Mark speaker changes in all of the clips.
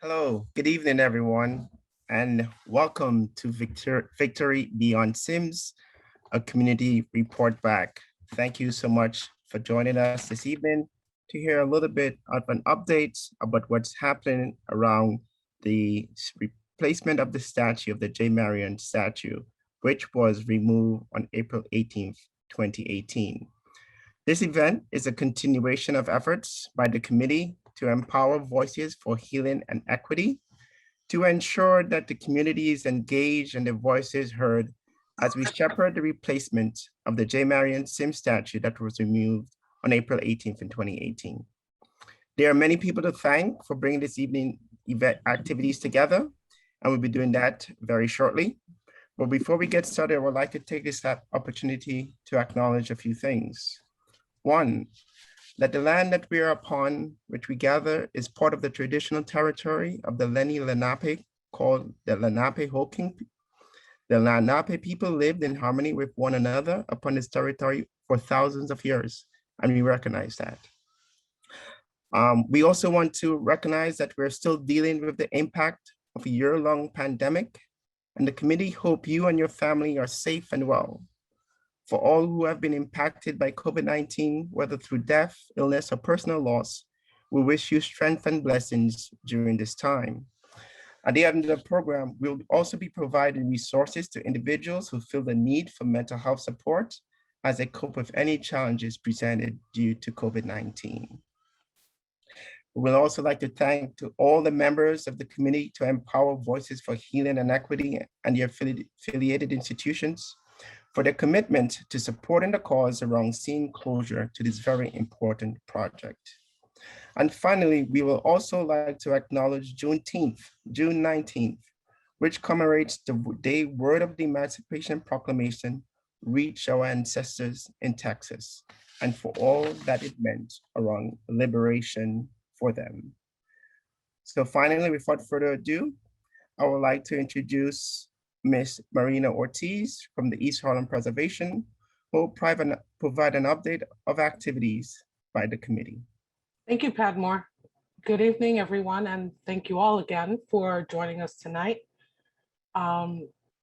Speaker 1: Hello, good evening, everyone, and welcome to Victory Beyond Sims, a community report back. Thank you so much for joining us this evening to hear a little bit of an update about what's happening around the replacement of the statue of the J. Marion statue, which was removed on April 18th, 2018. This event is a continuation of efforts by the committee to empower voices for healing and equity, to ensure that the community is engaged and their voices heard as we shepherd the replacement of the J. Marion Sims statue that was removed on April 18th in 2018. There are many people to thank for bringing this evening event activities together, and we'll be doing that very shortly. But before we get started, I would like to take this opportunity to acknowledge a few things. One, that the land that we are upon, which we gather, is part of the traditional territory of the Lenni Lenape, called the Lenape-Hoking. The Lenape people lived in harmony with one another upon this territory for thousands of years, and we recognize that. We also want to recognize that we're still dealing with the impact of a year-long pandemic, and the committee hope you and your family are safe and well. For all who have been impacted by COVID-19, whether through death, illness, or personal loss, we wish you strength and blessings during this time. At the end of the program, we'll also be providing resources to individuals who feel the need for mental health support as they cope with any challenges presented due to COVID-19. We would also like to thank to all the members of the committee to empower voices for healing and equity and the affiliated institutions for their commitment to supporting the cause around seeing closure to this very important project. And finally, we will also like to acknowledge Juneteenth, June 19th, which commemorates the day word of the Emancipation Proclamation reached our ancestors in Texas, and for all that it meant around liberation for them. So finally, without further ado, I would like to introduce Ms. Marina ORTIZ from the East Harlem Preservation, who will provide an update of activities by the committee.
Speaker 2: Thank you, PADMORE. Good evening, everyone, and thank you all again for joining us tonight.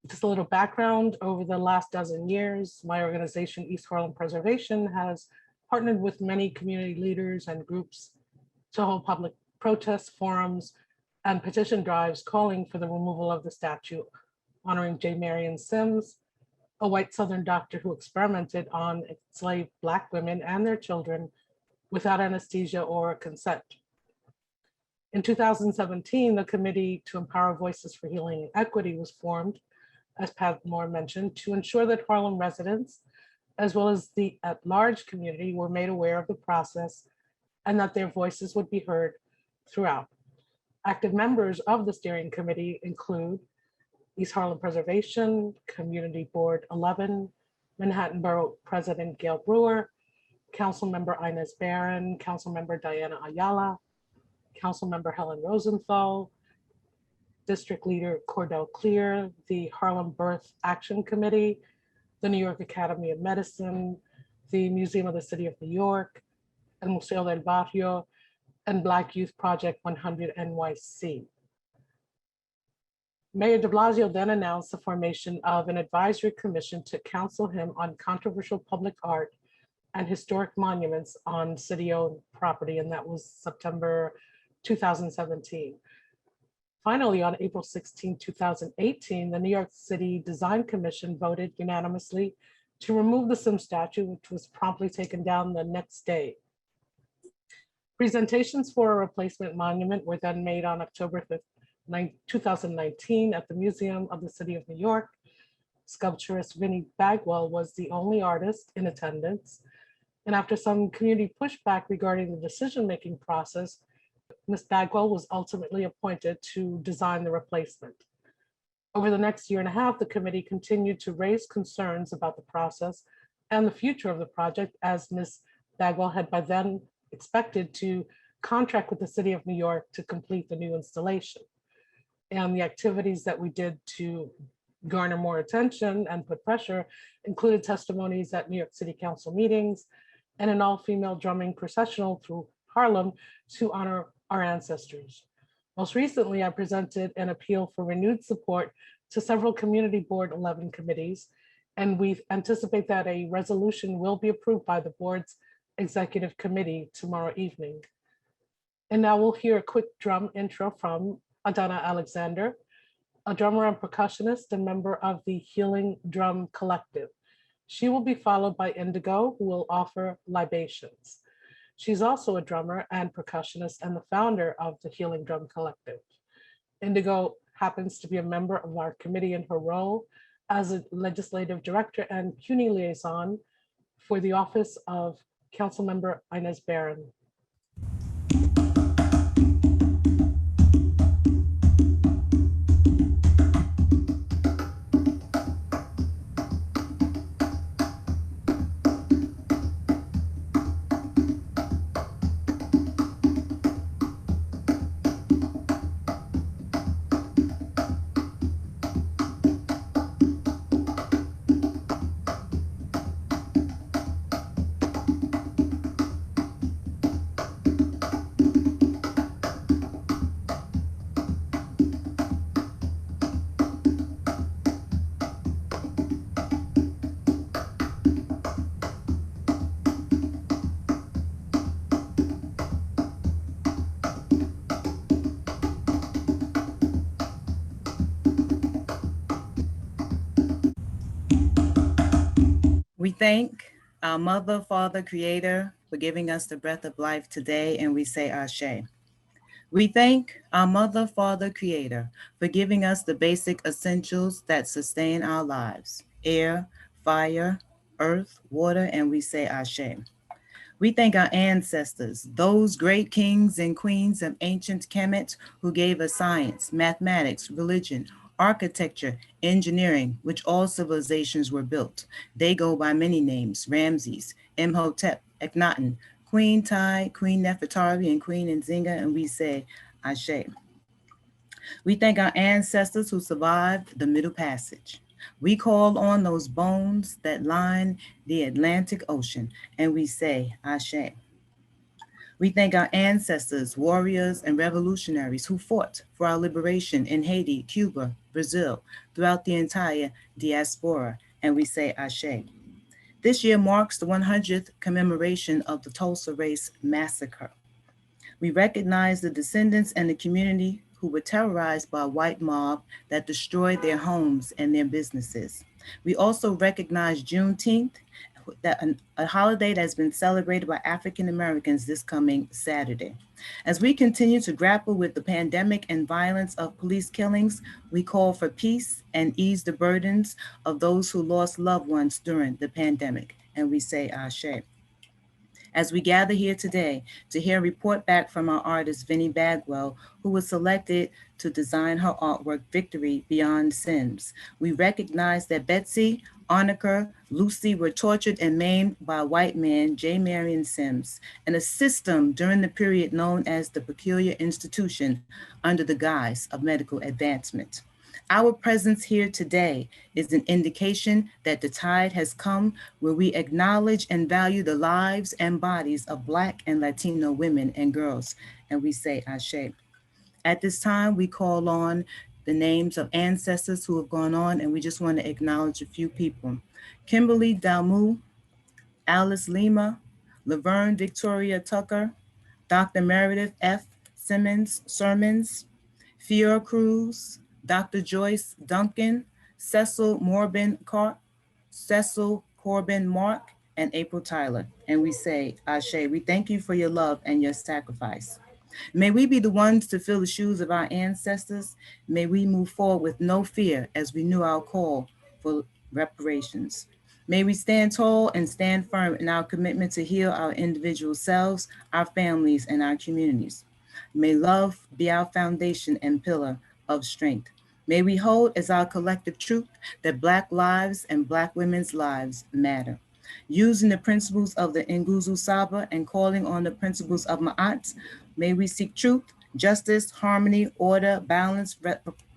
Speaker 2: Just a little background, over the last dozen years, my organization, East Harlem Preservation, has partnered with many community leaders and groups to hold public protests, forums, and petition drives calling for the removal of the statue honoring J. Marion Sims, a white Southern doctor who experimented on enslaved Black women and their children without anesthesia or consent. In 2017, the Committee to Empower Voices for Healing and Equity was formed, as PADMORE mentioned, to ensure that Harlem residents, as well as the at-large community, were made aware of the process and that their voices would be heard throughout. Active members of the steering committee include East Harlem Preservation, Community Board 11, Manhattan Borough President Gail Brewer, Council Member INEZ Barron, Council Member Diana Ayala, Council Member Helen Rosenthal, District Leader Cordell Clear, the Harlem Birth Action Committee, the New York Academy of Medicine, the Museum of the City of New York, El Museo del Barrio, and Black Youth Project 100 NYC. Mayor de Blasio then announced the formation of an advisory commission to counsel him on controversial public art and historic monuments on city-owned property, and that was September 2017. Finally, on April 16, 2018, the New York City Design Commission voted unanimously to remove the Sims statue, which was promptly taken down the next day. Presentations for a replacement monument were then made on October 5th, 2019 at the Museum of the City of New York. Sculptorist Vinnie Bagwell was the only artist in attendance. And after some community pushback regarding the decision-making process, Ms. Bagwell was ultimately appointed to design the replacement. Over the next year and a half, the committee continued to raise concerns about the process and the future of the project, as Ms. Bagwell had by then expected to contract with the City of New York to complete the new installation. And the activities that we did to garner more attention and put pressure included testimonies at New York City Council meetings and an all-female drumming processional through Harlem to honor our ancestors. Most recently, I presented an appeal for renewed support to several Community Board 11 committees, and we anticipate that a resolution will be approved by the board's executive committee tomorrow evening. And now we'll hear a quick drum intro from Adanna Alexander, a drummer and percussionist and member of the Healing Drum Collective. She will be followed by Indigo, who will offer libations. She's also a drummer and percussionist and the founder of the Healing Drum Collective. Indigo happens to be a member of our committee in her role as a legislative director and CUNY liaison for the office of Councilmember INEZ BARRON.
Speaker 3: We thank our Mother, Father, Creator for giving us the breath of life today, and we say Ashe. We thank our Mother, Father, Creator for giving us the basic essentials that sustain our lives: air, fire, earth, water, and we say Ashe. We thank our ancestors, those great kings and queens of ancient Kemet who gave us science, mathematics, religion, architecture, engineering, which all civilizations were built. They go by many names: Ramses, Imhotep, Akhenaten, Queen Tai, Queen Nefertari, and Queen Nzinga, and we say Ashe. We thank our ancestors who survived the Middle Passage. We call on those bones that line the Atlantic Ocean, and we say Ashe. We thank our ancestors, warriors, and revolutionaries who fought for our liberation in Haiti, Cuba, Brazil, throughout the entire diaspora, and we say Ashe. This year marks the 100th commemoration of the Tulsa Race Massacre. We recognize the descendants and the community who were terrorized by a white mob that destroyed their homes and their businesses. We also recognize Juneteenth, a holiday that's been celebrated by African Americans this coming Saturday. As we continue to grapple with the pandemic and violence of police killings, we call for peace and ease the burdens of those who lost loved ones during the pandemic, and we say Ashe. As we gather here today to hear a report back from our artist, Vinnie Bagwell, who was selected to design her artwork, Victory Beyond Sims, we recognize that Betsy, Annika, Lucy were tortured and maimed by a white man, J. Marion Sims, in a system during the period known as the Peculiar Institution under the guise of medical advancement. Our presence here today is an indication that the tide has come where we acknowledge and value the lives and bodies of Black and Latino women and girls, and we say Ashe. At this time, we call on the names of ancestors who have gone on, and we just want to acknowledge a few people. Kimberly Dalmu, Alice Lima, Laverne Victoria Tucker, Dr. Meredith F. Simmons Sermons, Fiora Cruz, Dr. Joyce Duncan, Cecil Corbin Mark, and April Tyler. And we say, Ashe, we thank you for your love and your sacrifice. May we be the ones to fill the shoes of our ancestors. May we move forward with no fear as we knew our call for reparations. May we stand tall and stand firm in our commitment to heal our individual selves, our families, and our communities. May love be our foundation and pillar of strength. May we hold as our collective truth that Black lives and Black women's lives matter. Using the principles of the Nguzo Saba and calling on the principles of Ma'at, may we seek truth, justice, harmony, order, balance,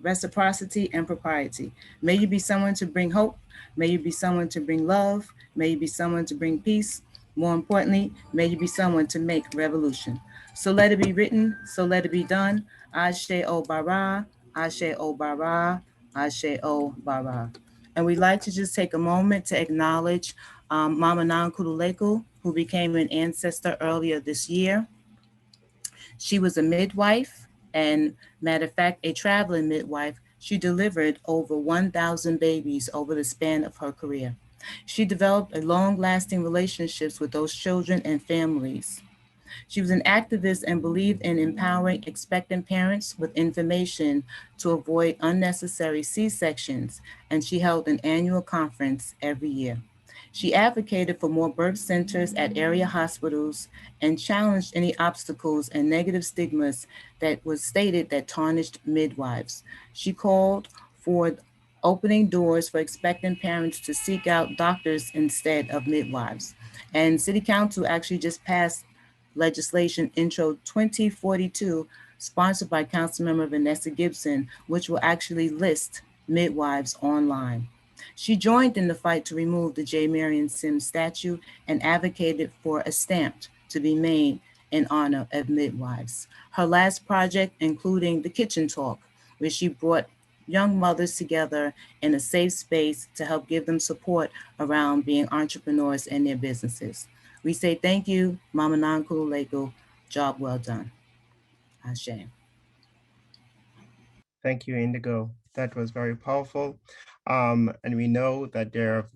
Speaker 3: reciprocity, and propriety. May you be someone to bring hope. May you be someone to bring love. May you be someone to bring peace. More importantly, may you be someone to make revolution. So let it be written, so let it be done. Ashe O Bara, Ashe O Bara, Ashe O Bara. And we'd like to just take a moment to acknowledge Mama Nonkululeko, who became an ancestor earlier this year. She was a midwife, and matter of fact, a traveling midwife. She delivered over 1,000 babies over the span of her career. She developed a long-lasting relationships with those children and families. She was an activist and believed in empowering expectant parents with information to avoid unnecessary C-sections, and she held an annual conference every year. She advocated for more birth centers at area hospitals and challenged any obstacles and negative stigmas that was stated that tarnished midwives. She called for opening doors for expectant parents to seek out doctors instead of midwives. And City Council actually just passed legislation Intro 2042, sponsored by Councilmember Vanessa Gibson, which will actually list midwives online. She joined in the fight to remove the J. Marion Sims statue and advocated for a stamp to be made in honor of midwives. Her last project, including the Kitchen Talk, where she brought young mothers together in a safe space to help give them support around being entrepreneurs in their businesses. We say thank you, Mama Nonkululeko. Job well done. Ashe.
Speaker 1: Thank you, Indigo. That was very powerful. And we know that there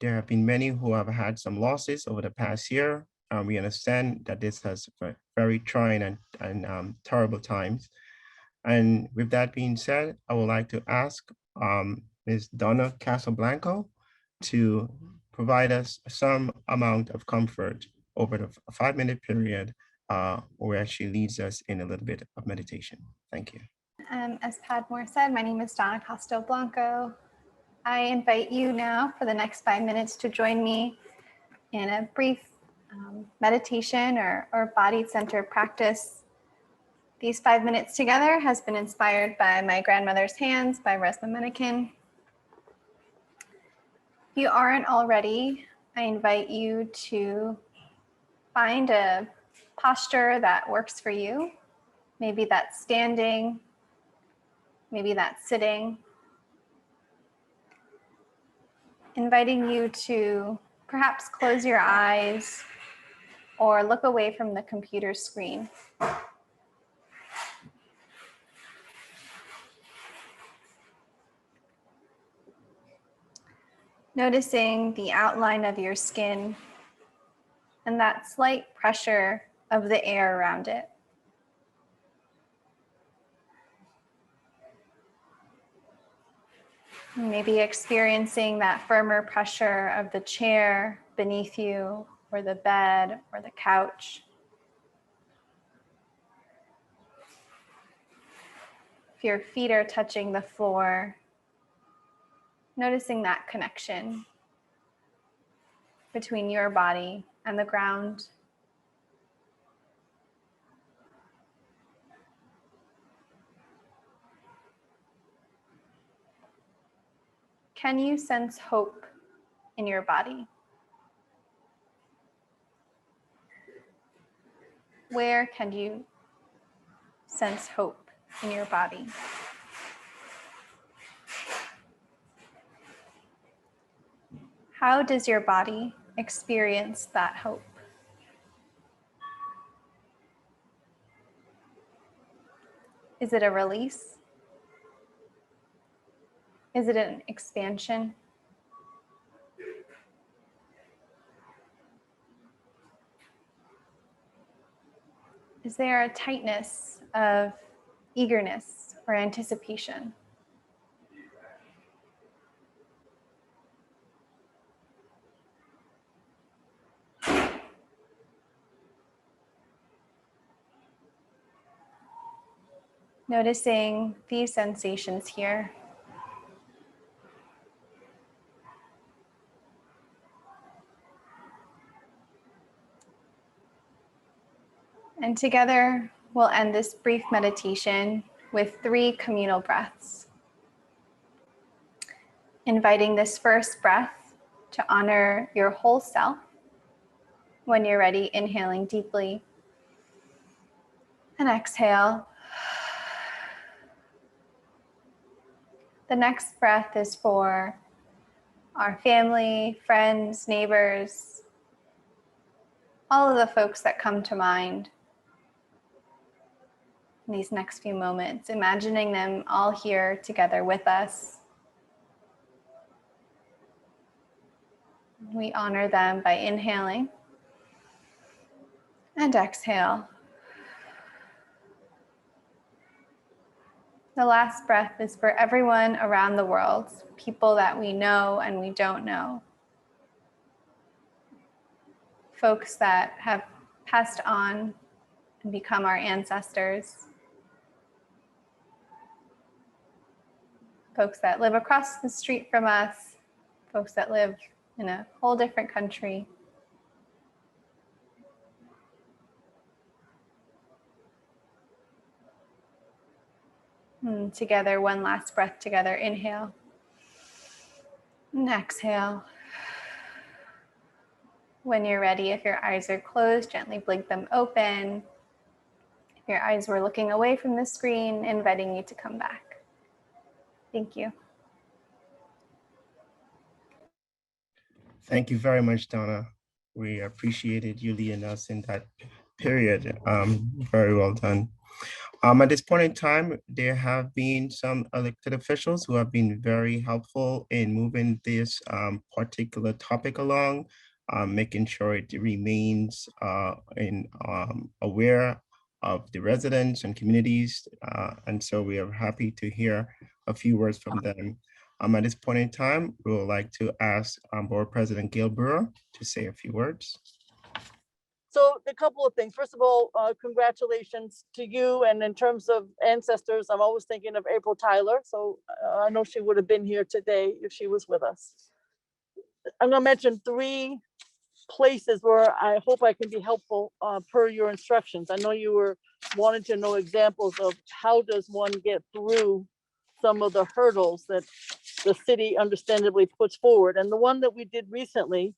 Speaker 1: have been many who have had some losses over the past year. We understand that this has been very trying and terrible times. And with that being said, I would like to ask Ms. Donna CASTELBLANCO to provide us some amount of comfort over the 5-minute period where she leads us in a little bit of meditation. Thank you.
Speaker 4: As PADMORE said, my name is Donna CASTELBLANCO. I invite you now for the next 5 minutes to join me in a brief meditation or body-centered practice. These 5 minutes together has been inspired by My Grandmother's Hands by Resma Menakem. If you aren't already, I invite you to find a posture that works for you. Maybe that's standing, maybe that's sitting. Inviting you to perhaps close your eyes or look away from the computer screen. Noticing the outline of your skin and that slight pressure of the air around it. Maybe experiencing that firmer pressure of the chair beneath you, or the bed, or the couch. If your feet are touching the floor, noticing that connection between your body and the ground. Can you sense hope in your body? Where can you sense hope in your body? How does your body experience that hope? Is it a release? Is it an expansion? Is there a tightness of eagerness or anticipation? Noticing these sensations here. And together, we'll end this brief meditation with 3 communal breaths. Inviting this first breath to honor your whole self. When you're ready, inhaling deeply and exhale. The next breath is for our family, friends, neighbors, all of the folks that come to mind in these next few moments, imagining them all here together with us. We honor them by inhaling and exhale. The last breath is for everyone around the world, people that we know and we don't know, folks that have passed on and become our ancestors, folks that live across the street from us, folks that live in a whole different country. And together, one last breath together. Inhale and exhale. When you're ready, if your eyes are closed, gently blink them open. If your eyes were looking away from the screen, inviting you to come back. Thank you.
Speaker 1: Thank you very much, Donna. We appreciated you leading us in that period. Very well done. At this point in time, there have been some elected officials who have been very helpful in moving this particular topic along, making sure it remains aware of the residents and communities. And so we are happy to hear a few words from them. At this point in time, we would like to ask Board President Gail Brewer to say a few words.
Speaker 5: So a couple of things. First of all, congratulations to you. And in terms of ancestors, I'm always thinking of April Tyler. So I know she would have been here today if she was with us. I'm gonna mention 3 places where I hope I can be helpful per your instructions. I know you were wanting to know examples of how does one get through some of the hurdles that the city understandably puts forward. And the one that we did recently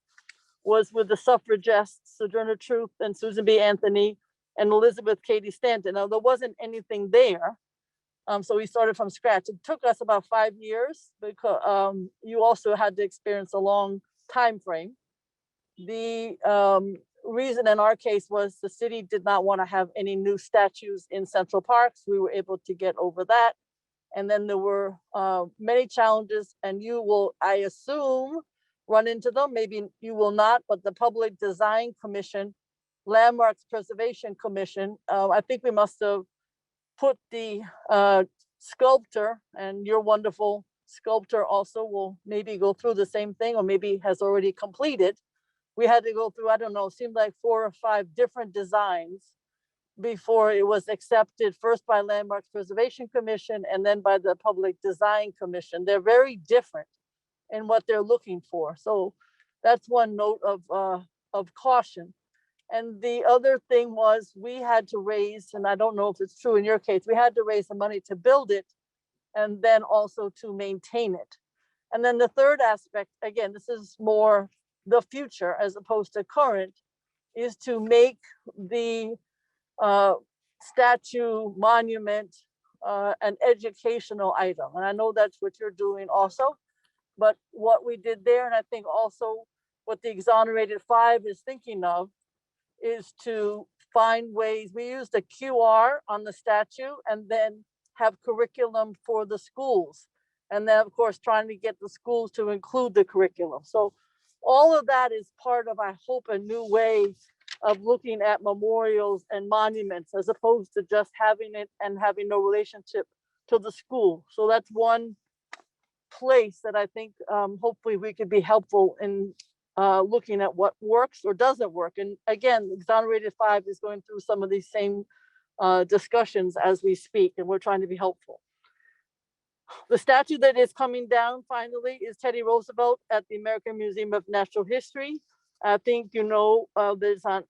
Speaker 5: was with the suffragettes, Sojourner Truth and Susan B. Anthony and Elizabeth Cady Stanton. Now, there wasn't anything there. So we started from scratch. It took us about 5 years because you also had to experience a long time frame. The reason in our case was the city did not want to have any new statues in Central Parks. We were able to get over that. And then there were many challenges, and you will, I assume, run into them. Maybe you will not, but the Public Design Commission, Landmarks Preservation Commission, I think we must have put the sculptor, and your wonderful sculptor also will maybe go through the same thing, or maybe has already completed. We had to go through, I don't know, it seemed like 4 or 5 different designs before it was accepted, first by Landmarks Preservation Commission and then by the Public Design Commission. They're very different in what they're looking for. So that's one note of caution. And the other thing was we had to raise, and I don't know if it's true in your case, we had to raise the money to build it and then also to maintain it. And then the third aspect, again, this is more the future as opposed to current, is to make the statue monument an educational item. And I know that's what you're doing also, but what we did there, and I think also what the Exonerated 5 is thinking of, is to find ways. We used a QR on the statue and then have curriculum for the schools. And then of course, trying to get the schools to include the curriculum. So all of that is part of, I hope, a new way of looking at memorials and monuments, as opposed to just having it and having no relationship to the school. So that's one place that I think hopefully we could be helpful in looking at what works or doesn't work. And again, Exonerated 5 is going through some of these same discussions as we speak, and we're trying to be helpful. The statue that is coming down finally is Teddy Roosevelt at the American Museum of Natural History. I think you know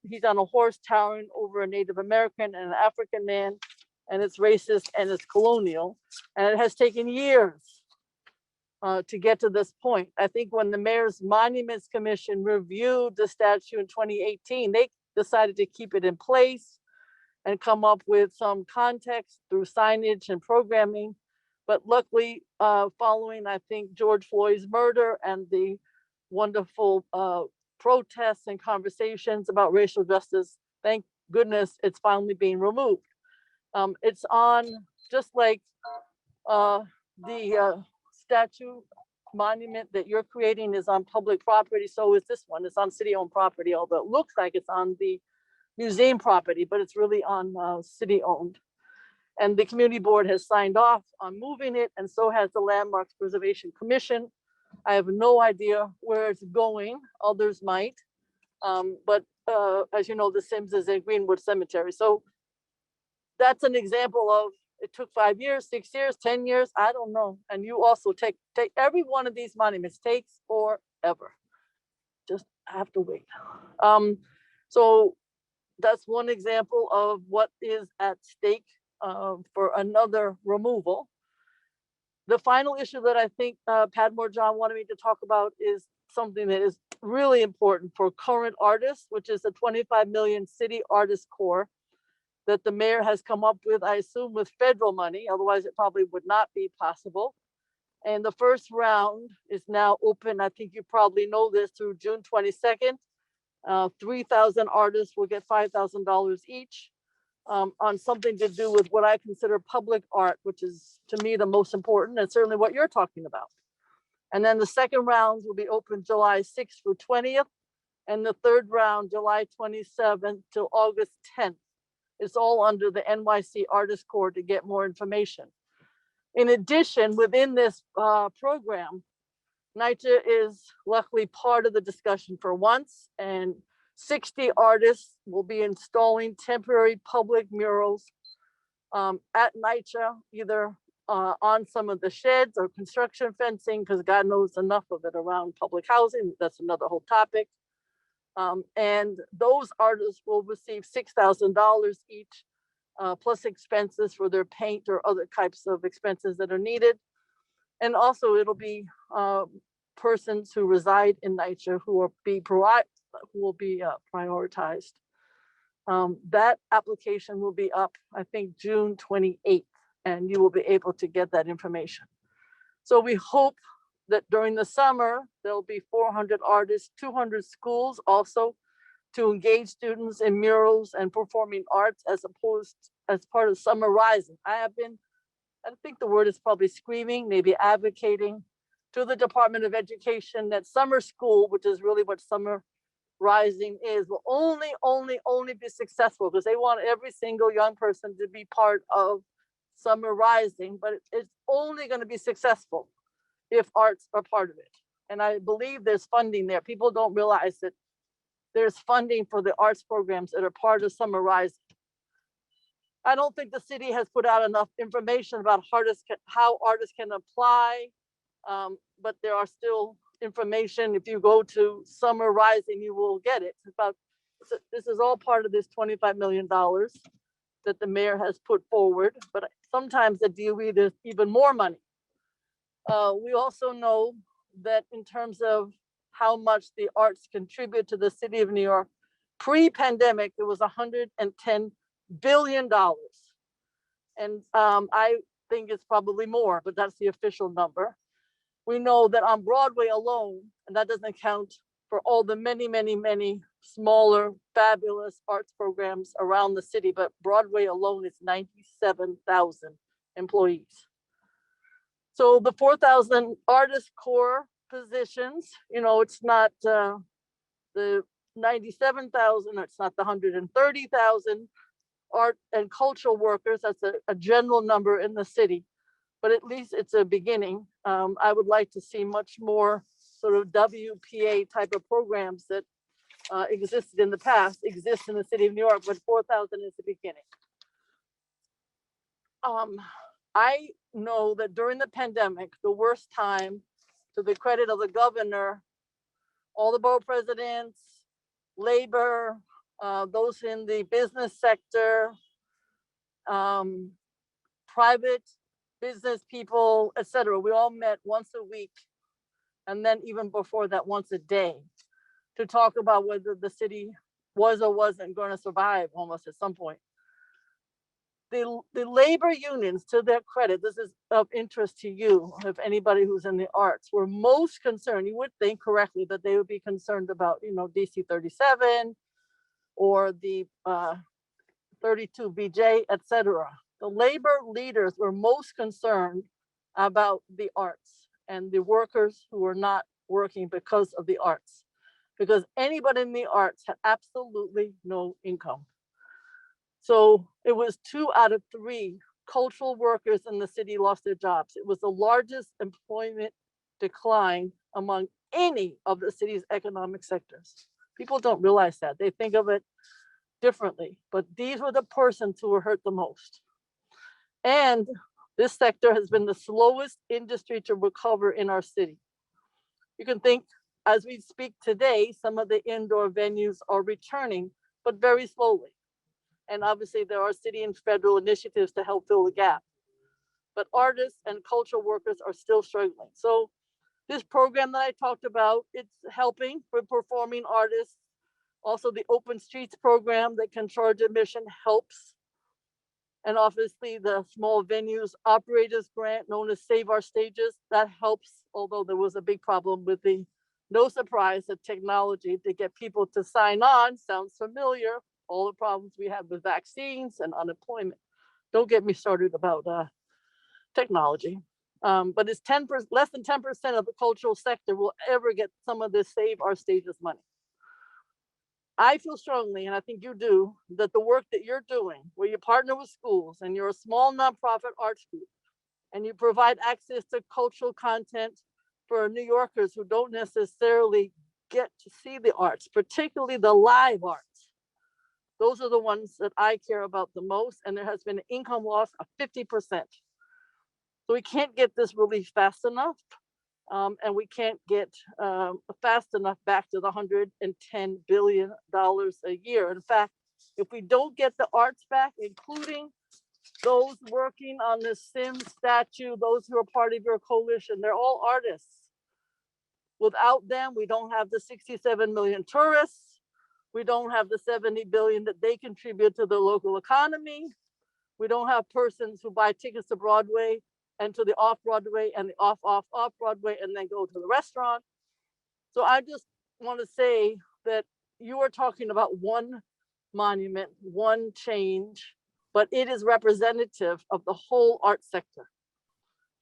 Speaker 5: he's on a horse towering over a Native American and an African man, and it's racist and it's colonial, and it has taken years to get to this point. I think when the Mayor's Monuments Commission reviewed the statue in 2018, they decided to keep it in place and come up with some context through signage and programming. But luckily, following, I think, George Floyd's murder and the wonderful protests and conversations about racial justice, thank goodness it's finally being removed. It's on, just like the statue monument that you're creating is on public property, so is this one. It's on city-owned property, although it looks like it's on the museum property, but it's really on city-owned. And the community board has signed off on moving it, and so has the Landmarks Preservation Commission. I have no idea where it's going. Others might. But as you know, the Sims is in Greenwood Cemetery. So that's an example of, it took 5 years, 6 years, 10 years, I don't know. And you also take every one of these monuments takes forever. Just have to wait. So that's one example of what is at stake for another removal. The final issue that I think PADMORE John wanted me to talk about is something that is really important for current artists, which is the 25 million City Artist Corps that the mayor has come up with, I assume with federal money, otherwise it probably would not be possible. And the first round is now open. I think you probably know this, through June 22nd. 3,000 artists will get $5,000 each on something to do with what I consider public art, which is to me the most important, and certainly what you're talking about. And then the second rounds will be open July 6th through 20th, and the third round, July 27th till August 10th. It's all under the NYC Artist Corps to get more information. In addition, within this program, NYCHA is luckily part of the discussion for once, and 60 artists will be installing temporary public murals at NYCHA, either on some of the sheds or construction fencing, because God knows enough of it around public housing. That's another whole topic. And those artists will receive $6,000 each, plus expenses for their paint or other types of expenses that are needed. And also it'll be persons who reside in NYCHA who will be prioritized. That application will be up, I think, June 28th, and you will be able to get that information. So we hope that during the summer, there'll be 400 artists, 200 schools also to engage students in murals and performing arts as part of Summer Rising. I think the word is probably screaming, maybe advocating to the Department of Education that summer school, which is really what Summer Rising is, will only be successful because they want every single young person to be part of Summer Rising, but it's only going to be successful if arts are part of it. And I believe there's funding there. People don't realize that there's funding for the arts programs that are part of Summer Rising. I don't think the city has put out enough information about how artists can apply, but there are still information. If you go to Summer Rising, you will get it. This is all part of this $25 million that the mayor has put forward, but sometimes at DOE there's even more money. We also know that in terms of how much the arts contribute to the city of New York, pre-pandemic, it was $110 billion. And I think it's probably more, but that's the official number. We know that on Broadway alone, and that doesn't count for all the many, many, many smaller, fabulous arts programs around the city, but Broadway alone is 97,000 employees. So the 4,000 artist core positions, it's not the 97,000, or it's not the 130,000 art and cultural workers. That's a general number in the city, but at least it's a beginning. I would like to see much more sort of WPA type of programs that existed in the past, exist in the city of New York, but 4,000 is the beginning. I know that during the pandemic, the worst time, to the credit of the governor, all the borough presidents, labor, those in the business sector, private business people, etc. We all met once a week, and then even before that, once a day, to talk about whether the city was or wasn't going to survive almost at some point. the labor unions, to their credit, this is of interest to you, if anybody who's in the arts, were most concerned, you would think correctly that they would be concerned about, you know, DC 37 or the 32 BJ, etc. The labor leaders were most concerned about the arts and the workers who were not working because of the arts, because anybody in the arts had absolutely no income. So it was 2 out of 3 cultural workers in the city lost their jobs. It was the largest employment decline among any of the city's economic sectors. People don't realize that. They think of it differently, but these were the persons who were hurt the most. And this sector has been the slowest industry to recover in our city. You can think, as we speak today, some of the indoor venues are returning, but very slowly. And obviously there are city and federal initiatives to help fill the gap. But artists and cultural workers are still struggling. So this program that I talked about, it's helping for performing artists. Also the Open Streets program that can charge admission helps. And obviously the small venues operators grant known as Save Our Stages, that helps, although there was a big problem with the, no surprise, the technology to get people to sign on. Sounds familiar. All the problems we had with vaccines and unemployment. Don't get me started about technology. But it's less than 10% of the cultural sector will ever get some of this Save Our Stages money. I feel strongly, and I think you do, that the work that you're doing, where you partner with schools and you're a small nonprofit arts group, and you provide access to cultural content for New Yorkers who don't necessarily get to see the arts, particularly the live arts. Those are the ones that I care about the most, and there has been an income loss of 50%. So we can't get this relief fast enough, and we can't get fast enough back to the $110 billion a year. In fact, if we don't get the arts back, including those working on the Sims statue, those who are part of your coalition, they're all artists. Without them, we don't have the 67 million tourists. We don't have the 70 billion that they contribute to the local economy. We don't have persons who buy tickets to Broadway and to the off-Broadway and the off-Broadway and then go to the restaurant. So I just want to say that you are talking about one monument, one change, but it is representative of the whole art sector.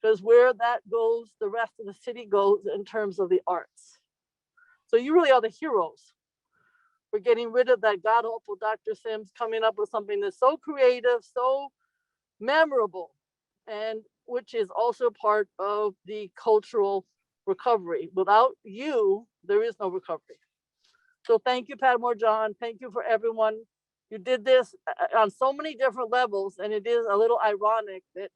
Speaker 5: Because where that goes, the rest of the city goes in terms of the arts. So you really are the heroes. We're getting rid of that god-awful Dr. Sims, coming up with something that's so creative, so memorable, and which is also part of the cultural recovery. Without you, there is no recovery. So thank you, PADMORE John. Thank you for everyone. You did this on so many different levels, and it is a little ironic that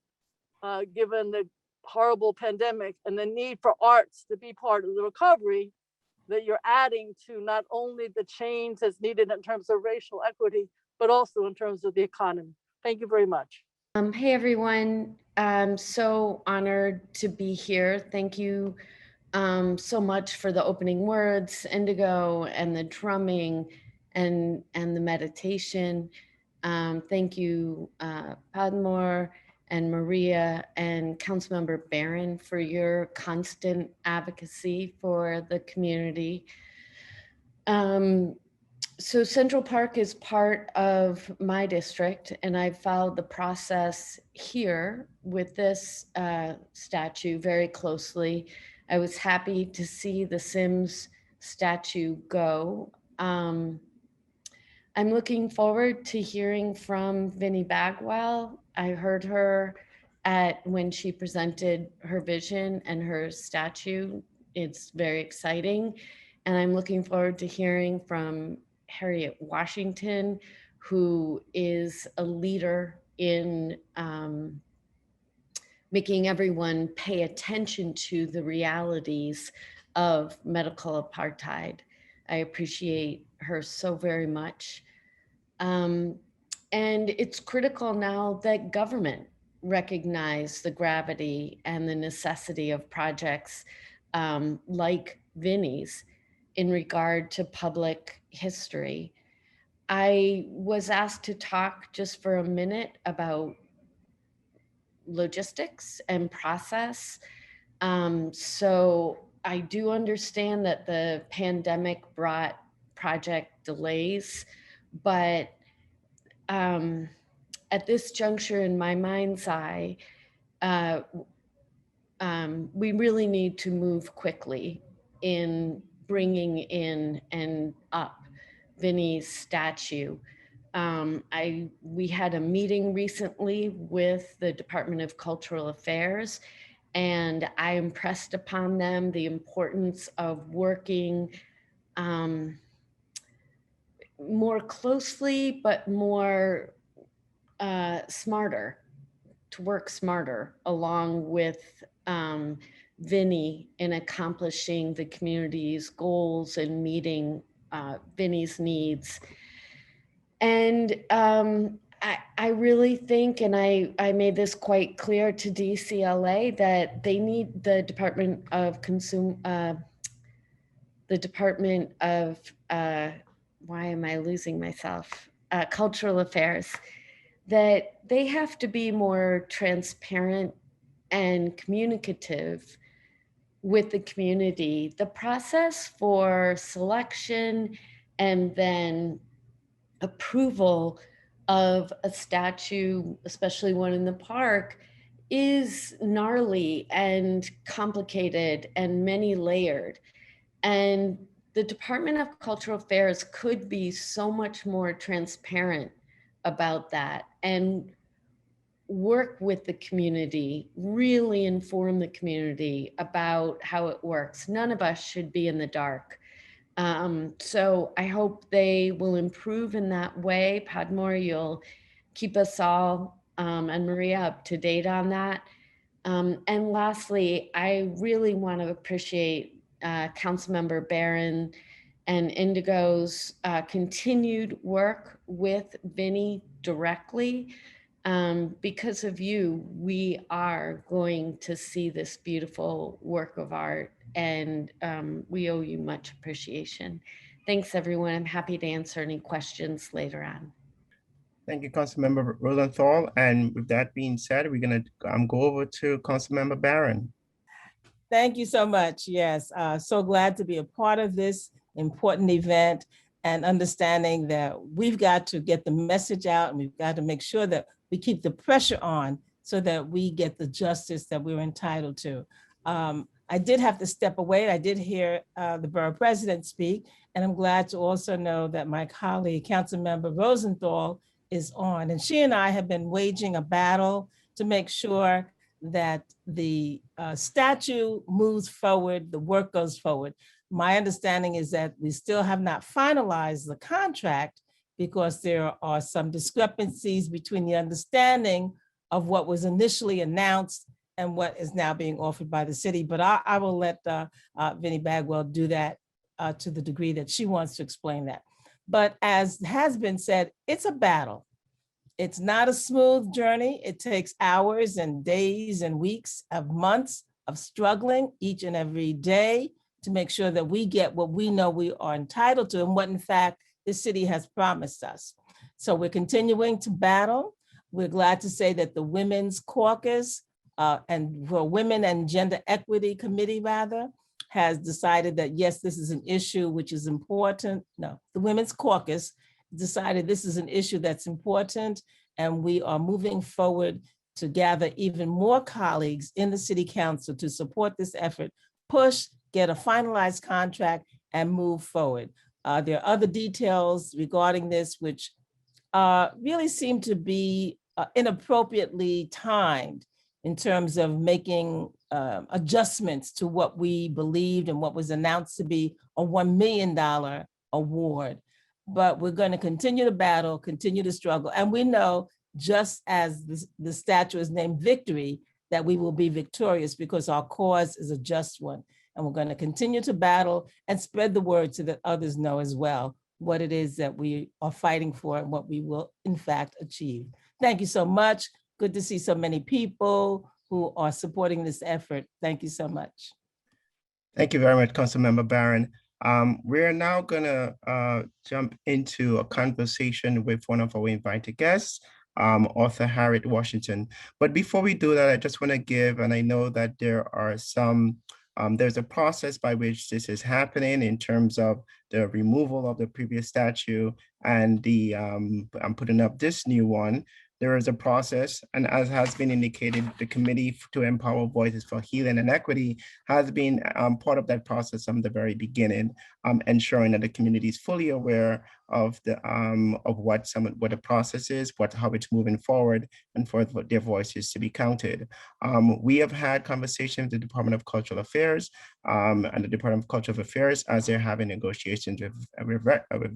Speaker 5: given the horrible pandemic and the need for arts to be part of the recovery, that you're adding to not only the change that's needed in terms of racial equity, but also in terms of the economy. Thank you very much.
Speaker 6: Hey, everyone. I'm so honored to be here. Thank you so much for the opening words, Indigo, and the drumming and the meditation. Thank you, PADMORE and Maria and Councilmember Barron for your constant advocacy for the community. So Central Park is part of my district, and I followed the process here with this statue very closely. I was happy to see the Sims statue go. I'm looking forward to hearing from Vinnie Bagwell. I heard her when she presented her vision and her statue. It's very exciting. And I'm looking forward to hearing from Harriet Washington, who is a leader in making everyone pay attention to the realities of medical apartheid. I appreciate her so very much. And it's critical now that government recognize the gravity and the necessity of projects like Vinnie's in regard to public history. I was asked to talk just for a minute about logistics and process. So I do understand that the pandemic brought project delays, but at this juncture in my mind's eye, we really need to move quickly in bringing in and up Vinnie's statue. We had a meeting recently with the Department of Cultural Affairs, and I impressed upon them the importance of working more closely, but more smarter, to work smarter along with Vinnie in accomplishing the community's goals and meeting Vinnie's needs. And I really think, and I made this quite clear to DCLA, that they need the Department of why am I losing myself? Cultural Affairs, that they have to be more transparent and communicative with the community. The process for selection and then approval of a statue, especially one in the park, is gnarly and complicated and many layered. And the Department of Cultural Affairs could be so much more transparent about that and work with the community, really inform the community about how it works. None of us should be in the dark. So I hope they will improve in that way. PADMORE, you'll keep us all and Maria up to date on that. And lastly, I really want to appreciate Councilmember Barron and Indigo's continued work with Vinnie directly. Because of you, we are going to see this beautiful work of art, and we owe you much appreciation. Thanks, everyone. I'm happy to answer any questions later on.
Speaker 1: Thank you, Councilmember Rosenthal. And with that being said, we're going to go over to Councilmember Barron.
Speaker 7: Thank you so much. Yes, so glad to be a part of this important event and understanding that we've got to get the message out, and we've got to make sure that we keep the pressure on so that we get the justice that we're entitled to. I did have to step away. I did hear the borough president speak, and I'm glad to also know that my colleague, Councilmember Rosenthal, is on. And she and I have been waging a battle to make sure that the statue moves forward, the work goes forward. My understanding is that we still have not finalized the contract because there are some discrepancies between the understanding of what was initially announced and what is now being offered by the city. But I will let Vinnie Bagwell do that to the degree that she wants to explain that. But as has been said, it's a battle. It's not a smooth journey. It takes hours and days and weeks of months of struggling each and every day to make sure that we get what we know we are entitled to and what in fact the city has promised us. So we're continuing to battle. We're glad to say that the Women's Caucus and for Women and Gender Equity Committee rather has decided that yes, this is an issue which is important. No, the Women's Caucus decided this is an issue that's important, and we are moving forward to gather even more colleagues in the city council to support this effort, push, get a finalized contract, and move forward. There are other details regarding this which really seem to be inappropriately timed in terms of making adjustments to what we believed and what was announced to be a $1 million award. But we're going to continue to battle, continue to struggle. And we know, just as the statue is named Victory, that we will be victorious because our cause is a just one. And we're going to continue to battle and spread the word so that others know as well what it is that we are fighting for and what we will in fact achieve. Thank you so much. Good to see so many people who are supporting this effort. Thank you so much.
Speaker 1: Thank you very much, Councilmember Barron. We're now gonna jump into a conversation with one of our invited guests, author Harriet Washington. But before we do that, I just wanna give, and I know that there are some, there's a process by which this is happening in terms of the removal of the previous statue and the, I'm putting up this new one. There is a process, and as has been indicated, the Committee to Empower Voices for Healing and Equity has been part of that process from the very beginning, ensuring that the community is fully aware of the what the process is, how it's moving forward, and for their voices to be counted. We have had conversations with the Department of Cultural Affairs and the Department of Cultural Affairs as they're having negotiations with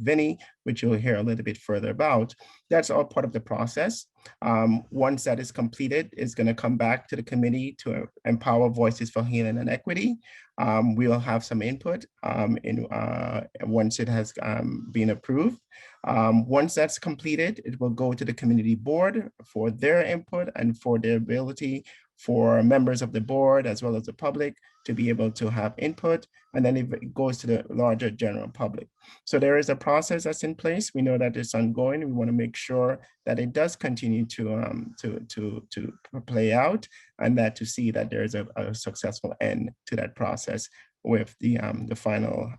Speaker 1: Vinnie, which you'll hear a little bit further about. That's all part of the process. Once that is completed, it's going to come back to the Committee to Empower Voices for Healing and Equity. We'll have some input once it has been approved. Once that's completed, it will go to the community board for their input and for their ability for members of the board as well as the public to be able to have input, and then it goes to the larger general public. So there is a process that's in place. We know that it's ongoing. We want to make sure that it does continue to play out, and that to see that there is a successful end to that process with the final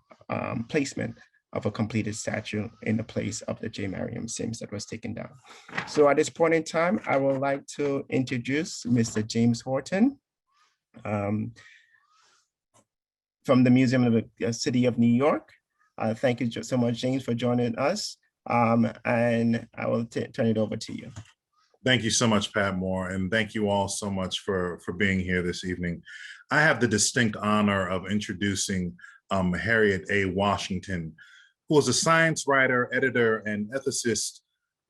Speaker 1: placement of a completed statue in the place of the J. Marion Sims that was taken down. So at this point in time, I would like to introduce Mr. James Horton from the Museum of the City of New York. Thank you so much, James, for joining us. And I will turn it over to you.
Speaker 8: Thank you so much, PADMORE, and thank you all so much for being here this evening. I have the distinct honor of introducing Harriet A. Washington, who is a science writer, editor, and ethicist,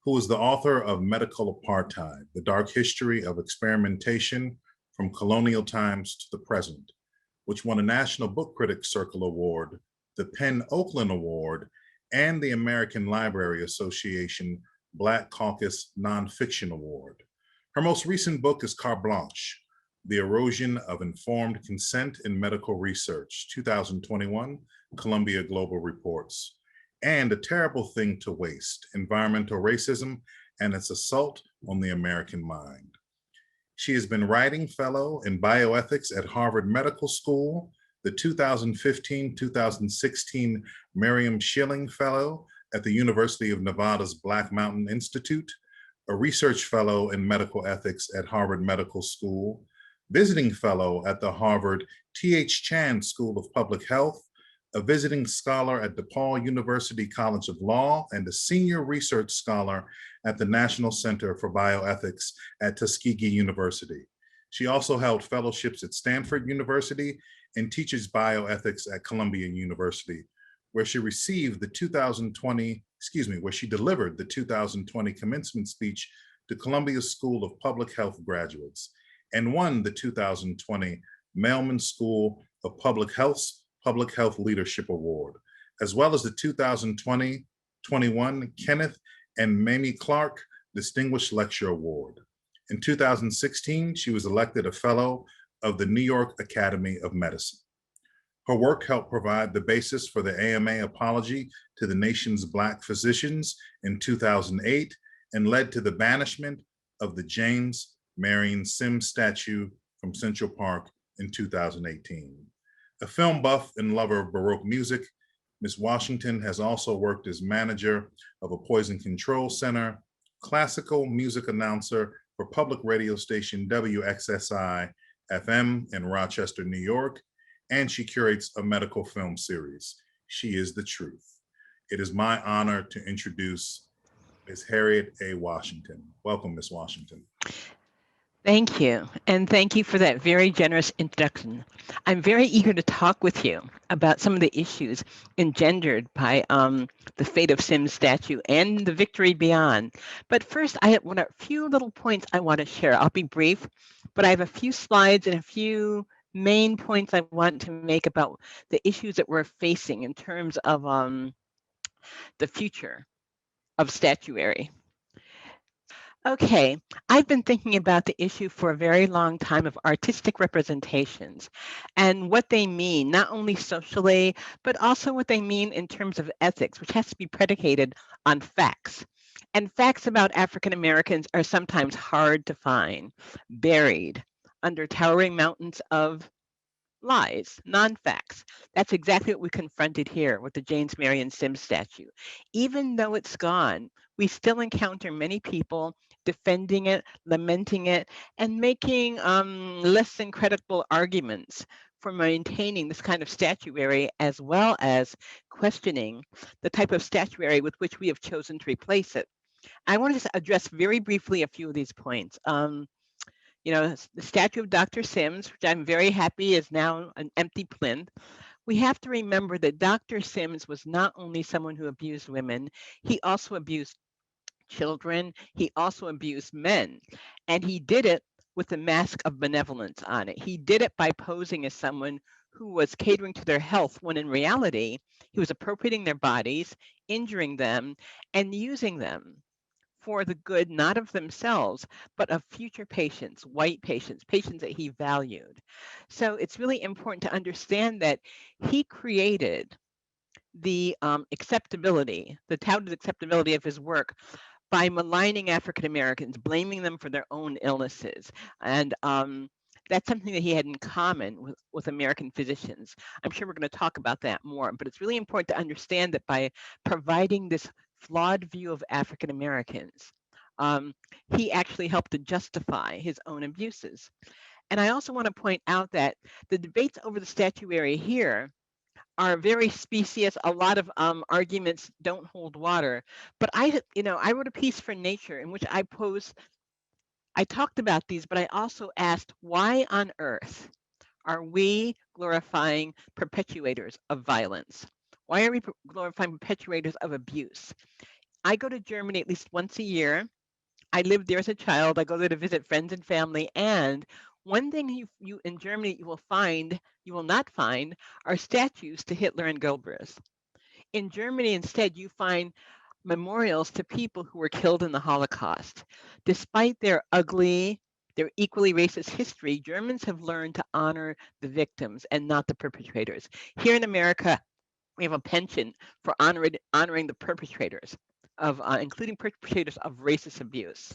Speaker 8: who is the author of Medical Apartheid, The Dark History of Experimentation from Colonial Times to the Present, which won a National Book Critics Circle Award, the Penn Oakland Award, and the American Library Association Black Caucus Nonfiction Award. Her most recent book is Carte Blanche, The Erosion of Informed Consent in Medical Research, 2021, Columbia Global Reports, and A Terrible Thing to Waste, Environmental Racism and Its Assault on the American Mind. She has been writing fellow in bioethics at Harvard Medical School, the 2015-2016 Miriam Schilling Fellow at the University of Nevada's Black Mountain Institute, a research fellow in medical ethics at Harvard Medical School, visiting fellow at the Harvard T.H. Chan School of Public Health, a visiting scholar at DePaul University College of Law, and a senior research scholar at the National Center for Bioethics at Tuskegee University. She also held fellowships at Stanford University and teaches bioethics at Columbia University, where she delivered the 2020 commencement speech to Columbia School of Public Health graduates, and won the 2020 Mailman School of Public Health's Public Health Leadership Award, as well as the 2020-21 Kenneth and Mamie Clark Distinguished Lecture Award. In 2016, she was elected a fellow of the New York Academy of Medicine. Her work helped provide the basis for the AMA apology to the nation's Black physicians in 2008 and led to the banishment of the James Marion Sims statue from Central Park in 2018. A film buff and lover of Baroque music, Ms. Washington has also worked as manager of a poison control center, classical music announcer for public radio station WXSI FM in Rochester, New York, and she curates a medical film series, She is the Truth. It is my honor to introduce Ms. Harriet A. Washington. Welcome, Ms. Washington.
Speaker 9: Thank you, and thank you for that very generous introduction. I'm very eager to talk with you about some of the issues engendered by the fate of Sims statue and the victory beyond. But first, I have a few little points I want to share. I'll be brief, but I have a few slides and a few main points I want to make about the issues that we're facing in terms of the future of statuary. Okay, I've been thinking about the issue for a very long time of artistic representations and what they mean, not only socially, but also what they mean in terms of ethics, which has to be predicated on facts. And facts about African Americans are sometimes hard to find, buried under towering mountains of lies, non-facts. That's exactly what we confronted here with the James Marion Sims statue. Even though it's gone, we still encounter many people defending it, lamenting it, and making less than credible arguments for maintaining this kind of statuary, as well as questioning the type of statuary with which we have chosen to replace it. I want to just address very briefly a few of these points. You know, the statue of Dr. Sims, which I'm very happy is now an empty plinth. We have to remember that Dr. Sims was not only someone who abused women, he also abused children, he also abused men, and he did it with a mask of benevolence on it. He did it by posing as someone who was catering to their health, when in reality, he was appropriating their bodies, injuring them, and using them for the good, not of themselves, but of future patients, white patients, patients that he valued. So it's really important to understand that he created the acceptability, the touted acceptability of his work by maligning African Americans, blaming them for their own illnesses. And that's something that he had in common with American physicians. I'm sure we're going to talk about that more, but it's really important to understand that by providing this flawed view of African Americans, he actually helped to justify his own abuses. And I also want to point out that the debates over the statuary here are very specious. A lot of arguments don't hold water. But I wrote a piece for Nature in which I talked about these, but I also asked, why on earth are we glorifying perpetuators of violence? Why are we glorifying perpetuators of abuse? I go to Germany at least once a year. I lived there as a child. I go there to visit friends and family. And one thing you in Germany you will not find are statues to Hitler and Goebbels. In Germany, instead, you find memorials to people who were killed in the Holocaust. Despite their equally racist history, Germans have learned to honor the victims and not the perpetrators. Here in America, we have a penchant for honoring the perpetrators of, including perpetrators of racist abuse.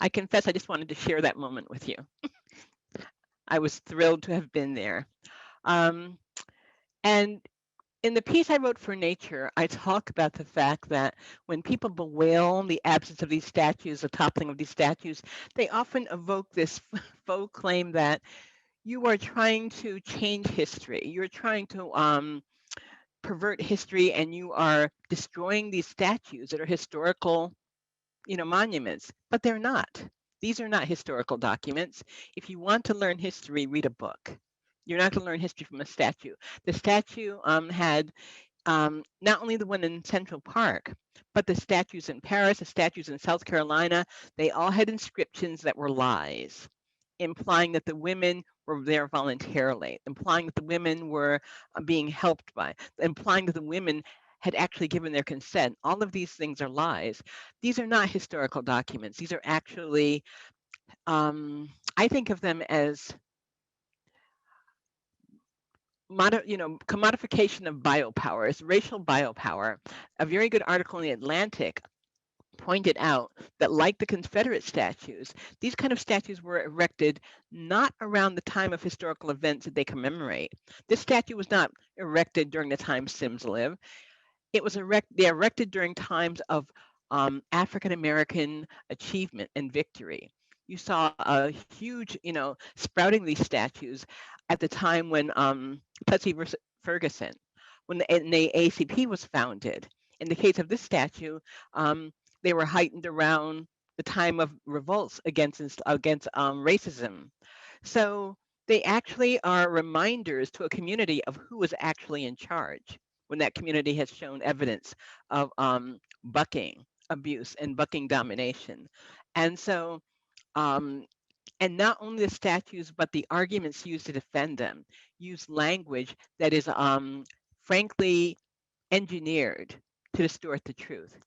Speaker 9: I confess I just wanted to share that moment with you. I was thrilled to have been there. And in the piece I wrote for Nature, I talk about the fact that when people bewail the absence of these statues, the toppling of these statues, they often evoke this faux claim that you are trying to change history. You're trying to pervert history, and you are destroying these statues that are historical, monuments, but they're not. These are not historical documents. If you want to learn history, read a book. You're not going to learn history from a statue. The statue had not only the one in Central Park, but the statues in Paris, the statues in South Carolina, they all had inscriptions that were lies, implying that the women were there voluntarily, implying that the women were being helped by, implying that the women had actually given their consent. All of these things are lies. These are not historical documents. These are actually, I think of them as commodification of biopower, is racial biopower. A very good article in The Atlantic pointed out that, like the Confederate statues, these kind of statues were erected not around the time of historical events that they commemorate. This statue was not erected during the time Sims lived. They erected during times of African American achievement and victory. You saw a huge, sprouting these statues at the time when Plessy versus Ferguson, when the NAACP was founded. In the case of this statue, they were heightened around the time of revolts against racism. So they actually are reminders to a community of who was actually in charge when that community has shown evidence of bucking abuse and bucking domination. And so, and not only the statues, but the arguments used to defend them use language that is frankly engineered to distort the truth.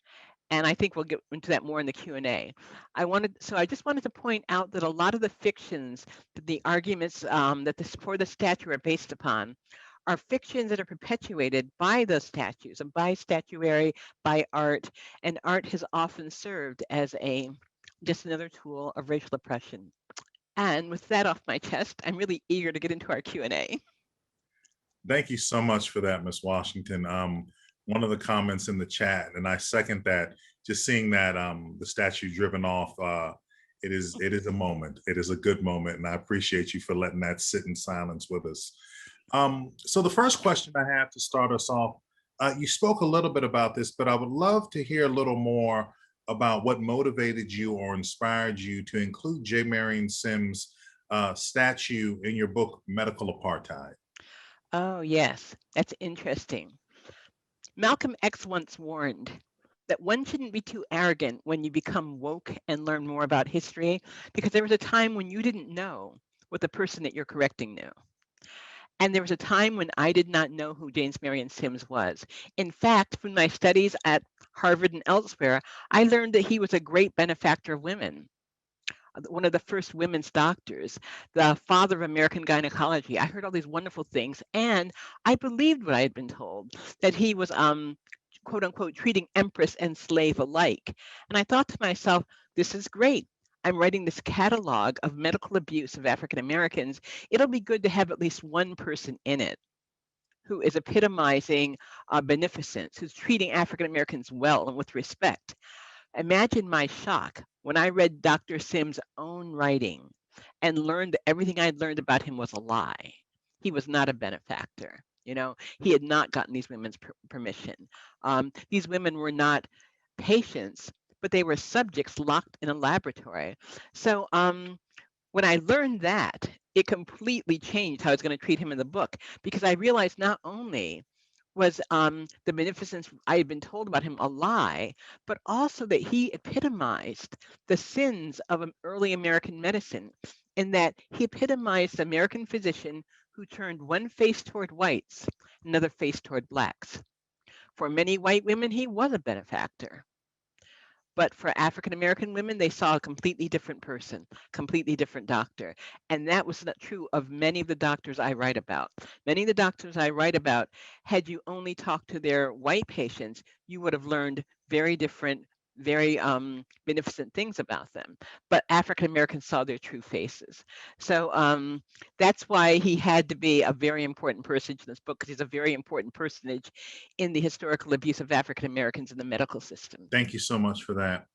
Speaker 9: And I think we'll get into that more in the Q&A. I just wanted to point out that a lot of the fictions, the arguments for the statue are based upon, are fictions that are perpetuated by the statues and by statuary, by art, and art has often served as just another tool of racial oppression. And with that off my chest, I'm really eager to get into our Q&A. Thank
Speaker 8: you so much for that, Ms. Washington. One of the comments in the chat, and I second that, just seeing that the statue driven off, it is a moment. It is a good moment, and I appreciate you for letting that sit in silence with us. So the first question I have to start us off, you spoke a little bit about this, but I would love to hear a little more about what motivated you or inspired you to include J. Marion Sims' statue in your book, Medical Apartheid.
Speaker 9: Oh, yes, that's interesting. Malcolm X once warned that one shouldn't be too arrogant when you become woke and learn more about history, because there was a time when you didn't know what the person that you're correcting knew. And there was a time when I did not know who James Marion Sims was. In fact, from my studies at Harvard and elsewhere, I learned that he was a great benefactor of women, one of the first women's doctors, the father of American gynecology. I heard all these wonderful things, and I believed what I had been told, that he was, quote unquote, treating empress and slave alike. And I thought to myself, this is great. I'm writing this catalog of medical abuse of African Americans. It'll be good to have at least one person in it who is epitomizing beneficence, who's treating African Americans well and with respect. Imagine my shock when I read Dr. Sims' own writing and learned that everything I'd learned about him was a lie. He was not a benefactor. You know, he had not gotten these women's permission. These women were not patients, but they were subjects locked in a laboratory. So when I learned that, it completely changed how I was going to treat him in the book, because I realized not only was the beneficence I had been told about him a lie, but also that he epitomized the sins of early American medicine, in that he epitomized the American physician who turned one face toward whites, another face toward blacks. For many white women, he was a benefactor. But for African American women, they saw a completely different person, completely different doctor. And that was not true of many of the doctors I write about. Many of the doctors I write about, had you only talked to their white patients, you would have learned very different, very beneficent things about them. But African Americans saw their true faces. So that's why he had to be a very important personage in this book, because he's a very important personage in the historical abuse of African Americans in the medical system.
Speaker 8: Thank you so much for that.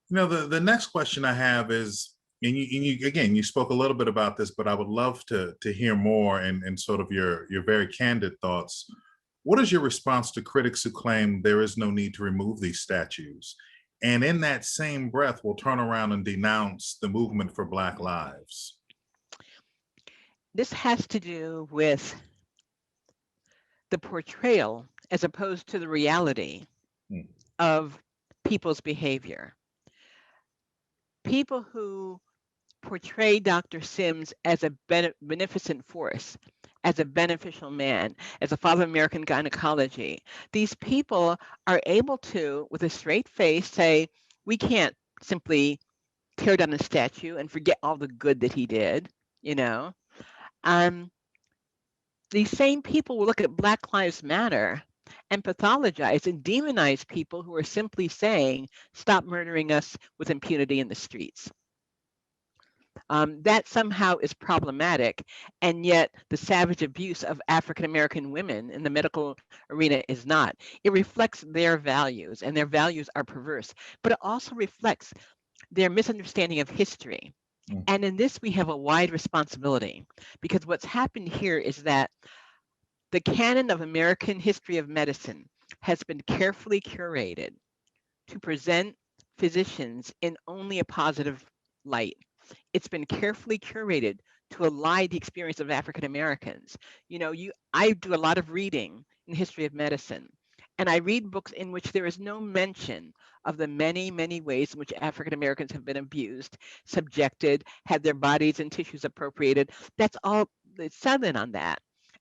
Speaker 8: You know, the next question I have is, and you again, you spoke a little bit about this, but I would love to hear more and sort of your very candid thoughts. What is your response to critics who claim there is no need to remove these statues, and in that same breath will turn around and denounce the movement for Black lives?
Speaker 9: This has to do with the portrayal as opposed to the reality of people's behavior. People who portray Dr. Sims as a beneficent force, as a beneficial man, as a father of American gynecology, these people are able to, with a straight face, say, we can't simply tear down a statue and forget all the good that he did, you know. These same people will look at Black Lives Matter and pathologize and demonize people who are simply saying, stop murdering us with impunity in the streets. That somehow is problematic, and yet the savage abuse of African-American women in the medical arena is not. It reflects their values, and their values are perverse, but it also reflects their misunderstanding of history. And in this, we have a wide responsibility, because what's happened here is that the canon of American history of medicine has been carefully curated to present physicians in only a positive light. It's been carefully curated to align the experience of African Americans. You know, I do a lot of reading in the history of medicine. And I read books in which there is no mention of the many, many ways in which African Americans have been abused, subjected, had their bodies and tissues appropriated. That's all, it's silent on that.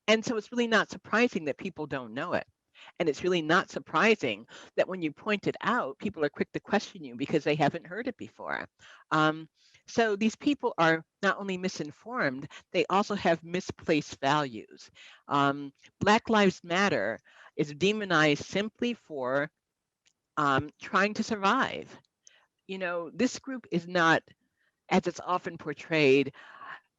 Speaker 9: And so it's really not surprising that people don't know it. And it's really not surprising that when you point it out, people are quick to question you because they haven't heard it before. So these people are not only misinformed, they also have misplaced values. Black Lives Matter is demonized simply for trying to survive. You know, this group is not, as it's often portrayed,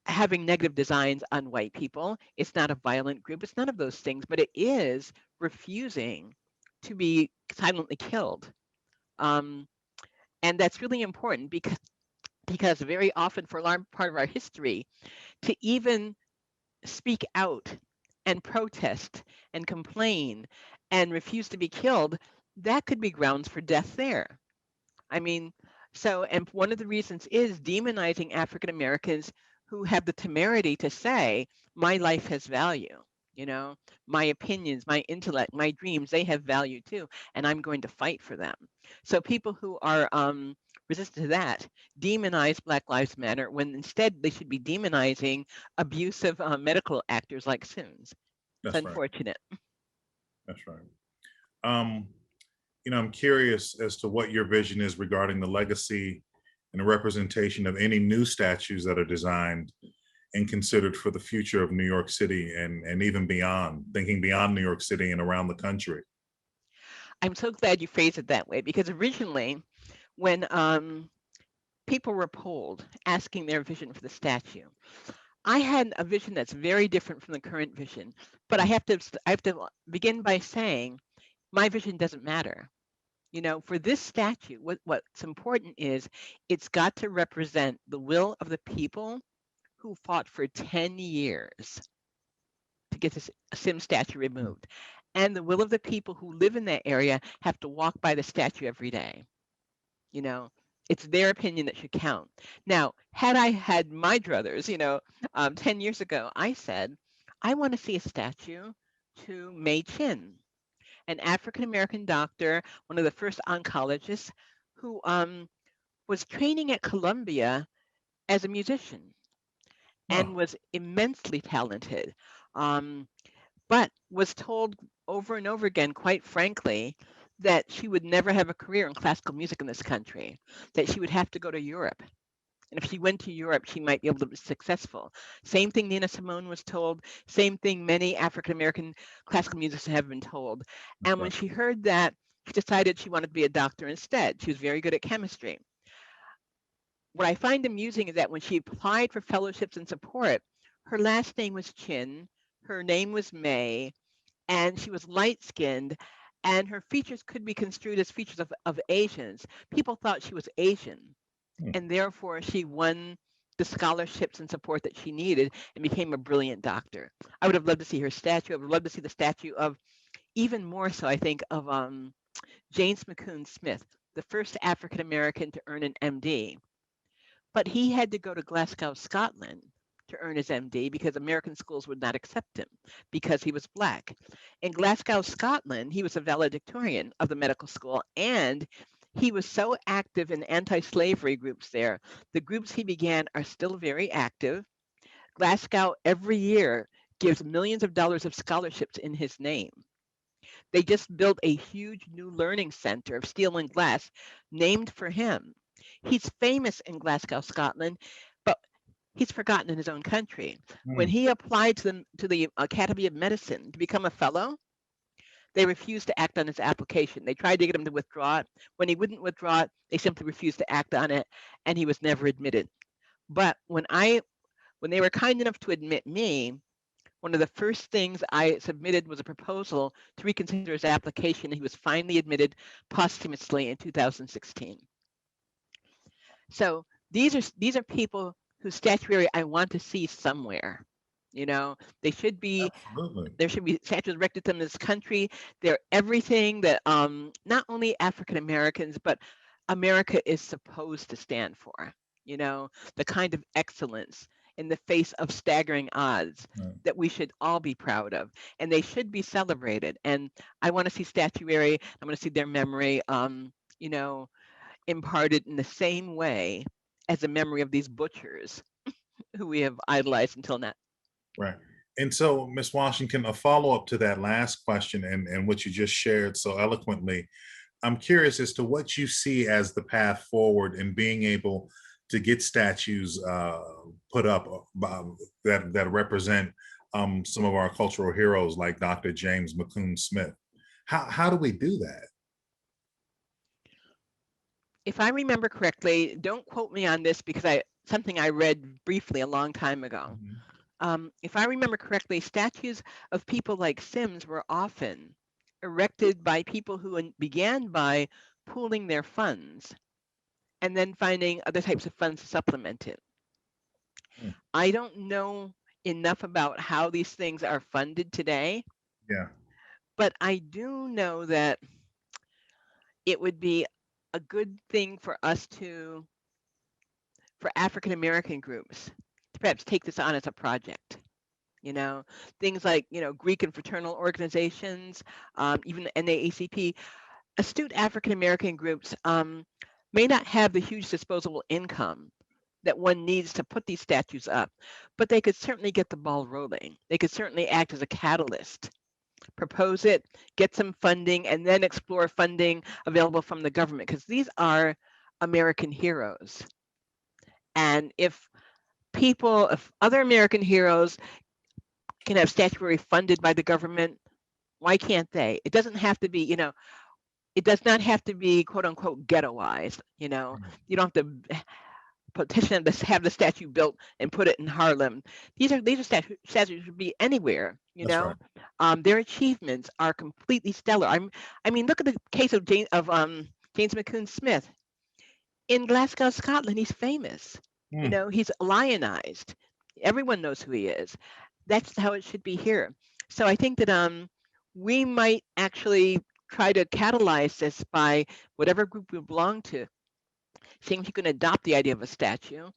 Speaker 9: having negative designs on white people. It's not a violent group. It's none of those things, but it is refusing to be silently killed. And that's really important because very often for a large part of our history, to even speak out and protest and complain and refuse to be killed, that could be grounds for death there. I mean, so, and one of the reasons is demonizing African Americans who have the temerity to say, my life has value, you know, my opinions, my intellect, my dreams, they have value too, and I'm going to fight for them. So people who are resistant to that demonize Black Lives Matter when instead they should be demonizing abusive medical actors like Sims. It's
Speaker 8: That's right.
Speaker 9: unfortunate.
Speaker 8: That's right. You know, I'm curious as to what your vision is regarding the legacy and the representation of any new statues that are designed and considered for the future of New York City and even beyond, thinking beyond New York City and around the country.
Speaker 9: I'm so glad you phrased it that way, because originally when people were polled asking their vision for the statue, I had a vision that's very different from the current vision, but I have to begin by saying my vision doesn't matter. You know, for this statue, what's important is it's got to represent the will of the people who fought for 10 years to get this Sim statue removed. And the will of the people who live in that area have to walk by the statue every day. You know, it's their opinion that should count. Now, had I had my druthers, you know, 10 years ago, I said, I want to see a statue to May Chin, an African-American doctor, one of the first oncologists who was training at Columbia as a musician and was immensely talented, but was told over and over again, quite frankly, that she would never have a career in classical music in this country, that she would have to go to Europe. And if she went to Europe, she might be able to be successful. Same thing Nina Simone was told. Same thing many African-American classical musicians have been told. And when she heard that, she decided she wanted to be a doctor instead. She was very good at chemistry. What I find amusing is that when she applied for fellowships and support, her last name was Chin, her name was May, and she was light-skinned, and her features could be construed as features of Asians. People thought she was Asian. And therefore, she won the scholarships and support that she needed and became a brilliant doctor. I would have loved to see her statue. I would love to see the statue of, even more so, I think, of James McCune Smith, the first African-American to earn an MD. But he had to go to Glasgow, Scotland to earn his MD because American schools would not accept him because he was Black. In Glasgow, Scotland, he was a valedictorian of the medical school, and he was so active in anti-slavery groups there. The groups he began are still very active. Glasgow every year gives millions of dollars of scholarships in his name. They just built a huge new learning center of steel and glass named for him. He's famous in Glasgow, Scotland, but he's forgotten in his own country. When he applied to the Academy of Medicine to become a fellow, they refused to act on his application. They tried to get him to withdraw it. When he wouldn't withdraw it, they simply refused to act on it, and he was never admitted. But when they were kind enough to admit me, one of the first things I submitted was a proposal to reconsider his application. He was finally admitted posthumously in 2016. So these are people whose statuary I want to see somewhere. You know, they should be.
Speaker 8: Absolutely.
Speaker 9: There should be statues erected to them in this country. They're everything that not only African Americans, but America is supposed to stand for. You know, the kind of excellence in the face of staggering odds
Speaker 8: Right.
Speaker 9: that we should all be proud of, and they should be celebrated. And I want to see statuary, I want to see their memory, you know, imparted in the same way as the memory of these butchers who we have idolized until now.
Speaker 8: Right. And so, Ms. Washington, a follow-up to that last question and what you just shared so eloquently, I'm curious as to what you see as the path forward in being able to get statues put up that represent some of our cultural heroes like Dr. James McCune Smith. How do we do that?
Speaker 9: If I remember correctly, don't quote me on this because something I read briefly a long time ago. If I remember correctly, statues of people like Sims were often erected by people who began by pooling their funds and then finding other types of funds to supplement it. I don't know enough about how these things are funded today.
Speaker 8: Yeah.
Speaker 9: But I do know that it would be a good thing for us for African American groups to perhaps take this on as a project. You know, things like, you know, Greek and fraternal organizations, even the NAACP, astute African American groups may not have the huge disposable income that one needs to put these statues up, but they could certainly get the ball rolling. They could certainly act as a catalyst, propose it, get some funding, and then explore funding available from the government, because these are American heroes. And if other American heroes can have statuary funded by the government, why can't they? It doesn't have to be, you know, it does not have to be quote unquote ghettoized, you know. You don't have to petition to have the statue built and put it in Harlem. These are statues should be anywhere, you
Speaker 8: That's
Speaker 9: know.
Speaker 8: right.
Speaker 9: Their achievements are completely stellar. I mean, look at the case of James McCune Smith. In Glasgow, Scotland, he's famous. You know, he's lionized. Everyone knows who he is. That's how it should be here. So I think that we might actually try to catalyze this by whatever group we belong to, seeing if you can adopt the idea of a statue.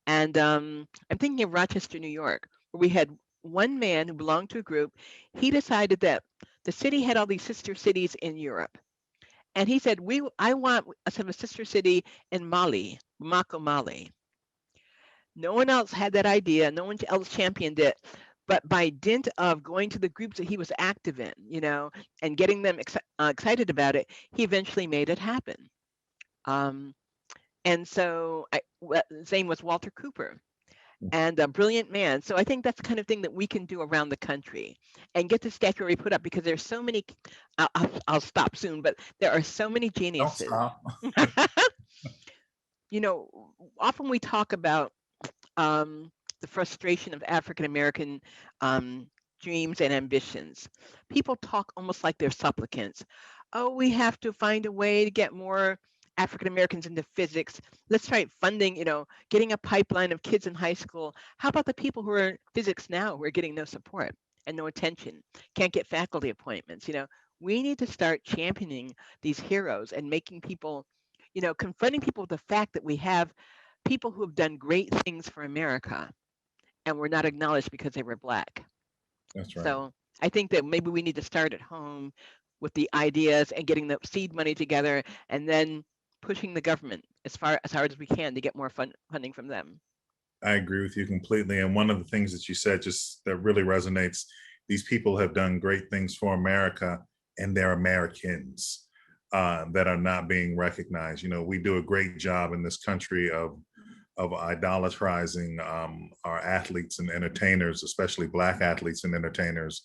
Speaker 9: And I'm thinking of Rochester, New York, where we had one man who belonged to a group. He decided that the city had all these sister cities in Europe. And he said, I want us to have a sister city in Mali, Bamako, Mali. No one else had that idea. No one else championed it. But by dint of going to the groups that he was active in, you know, and getting them excited about it, he eventually made it happen. And so his name was Walter Cooper, and a brilliant man. So I think that's the kind of thing that we can do around the country and get the statuary put up, because there's so many, I'll stop soon, but there are so many geniuses.
Speaker 8: Don't stop.
Speaker 9: You know, often we talk about the frustration of African-American dreams and ambitions. People talk almost like they're supplicants. Oh, we have to find a way to get more African Americans into physics. Let's try funding, you know, getting a pipeline of kids in high school. How about the people who are in physics now who are getting no support and no attention, can't get faculty appointments? You know, we need to start championing these heroes and making people, you know, confronting people with the fact that we have people who have done great things for America and were not acknowledged because they were Black.
Speaker 8: That's right.
Speaker 9: So I think that maybe we need to start at home with the ideas and getting the seed money together, and then pushing the government as hard as we can to get more funding from them.
Speaker 8: I agree with you completely. And one of the things that you said just that really resonates, these people have done great things for America, and they're Americans that are not being recognized. You know, we do a great job in this country of idolatrizing our athletes and entertainers, especially Black athletes and entertainers.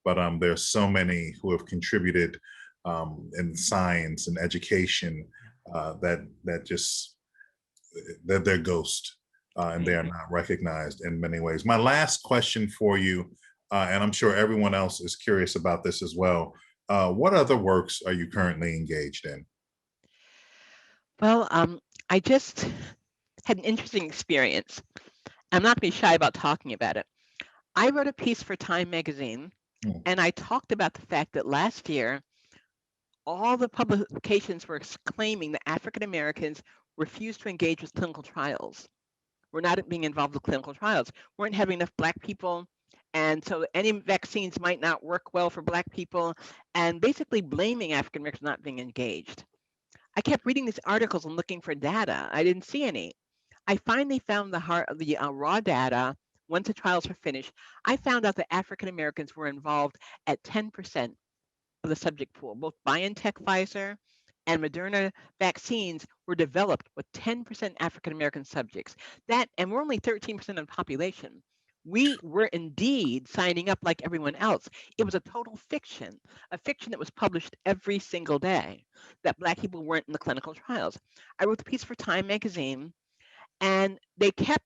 Speaker 8: But there's so many who have contributed in science and education that just, they're ghost, and they are not recognized in many ways. My last question for you, and I'm sure everyone else is curious about this as well. What other works are you currently engaged in?
Speaker 9: Well, I just had an interesting experience. I'm not going to be shy about talking about it. I wrote a piece for Time magazine, and I talked about the fact that last year, all the publications were claiming that African Americans refused to engage with clinical trials. were not being involved with clinical trials, weren't having enough Black people. And so any vaccines might not work well for Black people, and basically blaming African Americans for not being engaged. I kept reading these articles and looking for data. I didn't see any. I finally found the raw data. Once the trials were finished, I found out that African Americans were involved at 10% of the subject pool. Both BioNTech, Pfizer, and Moderna vaccines were developed with 10% African American subjects. And we're only 13% of the population. We were indeed signing up like everyone else. It was a total fiction, a fiction that was published every single day, that Black people weren't in the clinical trials. I wrote the piece for Time magazine, and they kept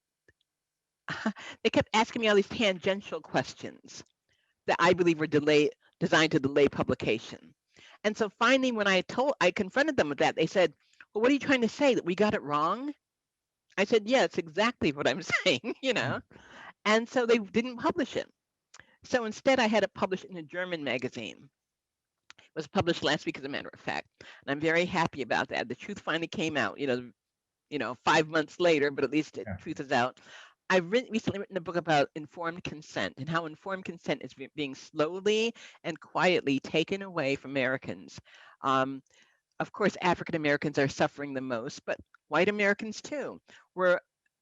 Speaker 9: asking me all these tangential questions that I believe were designed to delay publication. And so finally, when I confronted them with that, they said, well, what are you trying to say, that we got it wrong? I said, yeah, it's exactly what I'm saying, you know? And so they didn't publish it. So instead, I had it published in a German magazine. It was published last week, as a matter of fact. And I'm very happy about that. The truth finally came out, 5 months later, but at least the truth is out. I've recently written a book about informed consent and how informed consent is being slowly and quietly taken away from Americans. Of course, African Americans are suffering the most, but white Americans too. We're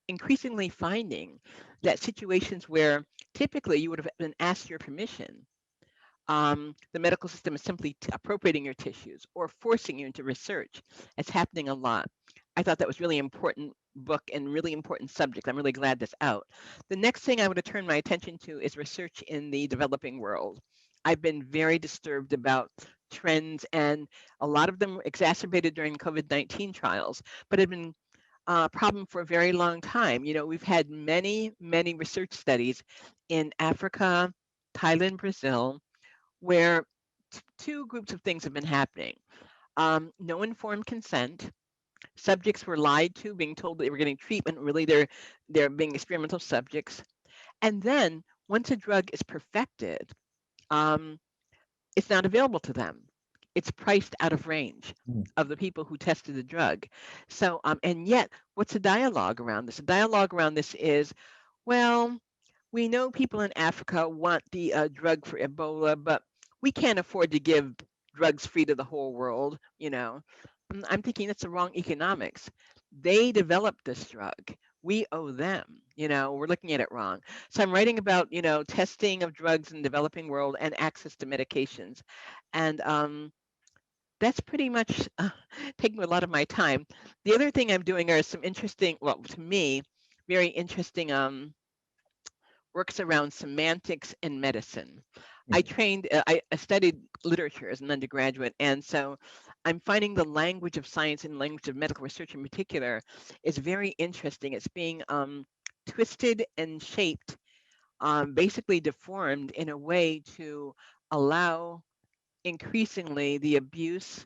Speaker 9: increasingly finding that situations where typically you would have been asked your permission, the medical system is simply appropriating your tissues or forcing you into research. It's happening a lot. I thought that was really important book and really important subject. I'm really glad that's out. The next thing I want to turn my attention to is research in the developing world. I've been very disturbed about trends, and a lot of them exacerbated during COVID-19 trials, but have been a problem for a very long time. We've had many, many research studies in Africa, Thailand, Brazil, where two groups of things have been happening. No informed consent. Subjects were lied to, being told they were getting treatment. Really, they're being experimental subjects. And then once a drug is perfected, it's not available to them. It's priced out of range of the people who tested the drug. So, and yet, what's the dialogue around this? The dialogue around this is, well, we know people in Africa want the drug for Ebola, but we can't afford to give drugs free to the whole world, I'm thinking that's the wrong economics. They developed this drug. We owe them, we're looking at it wrong. So I'm writing about, testing of drugs in the developing world and access to medications. And that's pretty much taking a lot of my time. The other thing I'm doing are some interesting, well, to me, very interesting works around semantics in medicine. I studied literature as an undergraduate, and so I'm finding the language of science and language of medical research in particular is very interesting. It's being twisted and shaped, basically deformed in a way to allow increasingly the abuse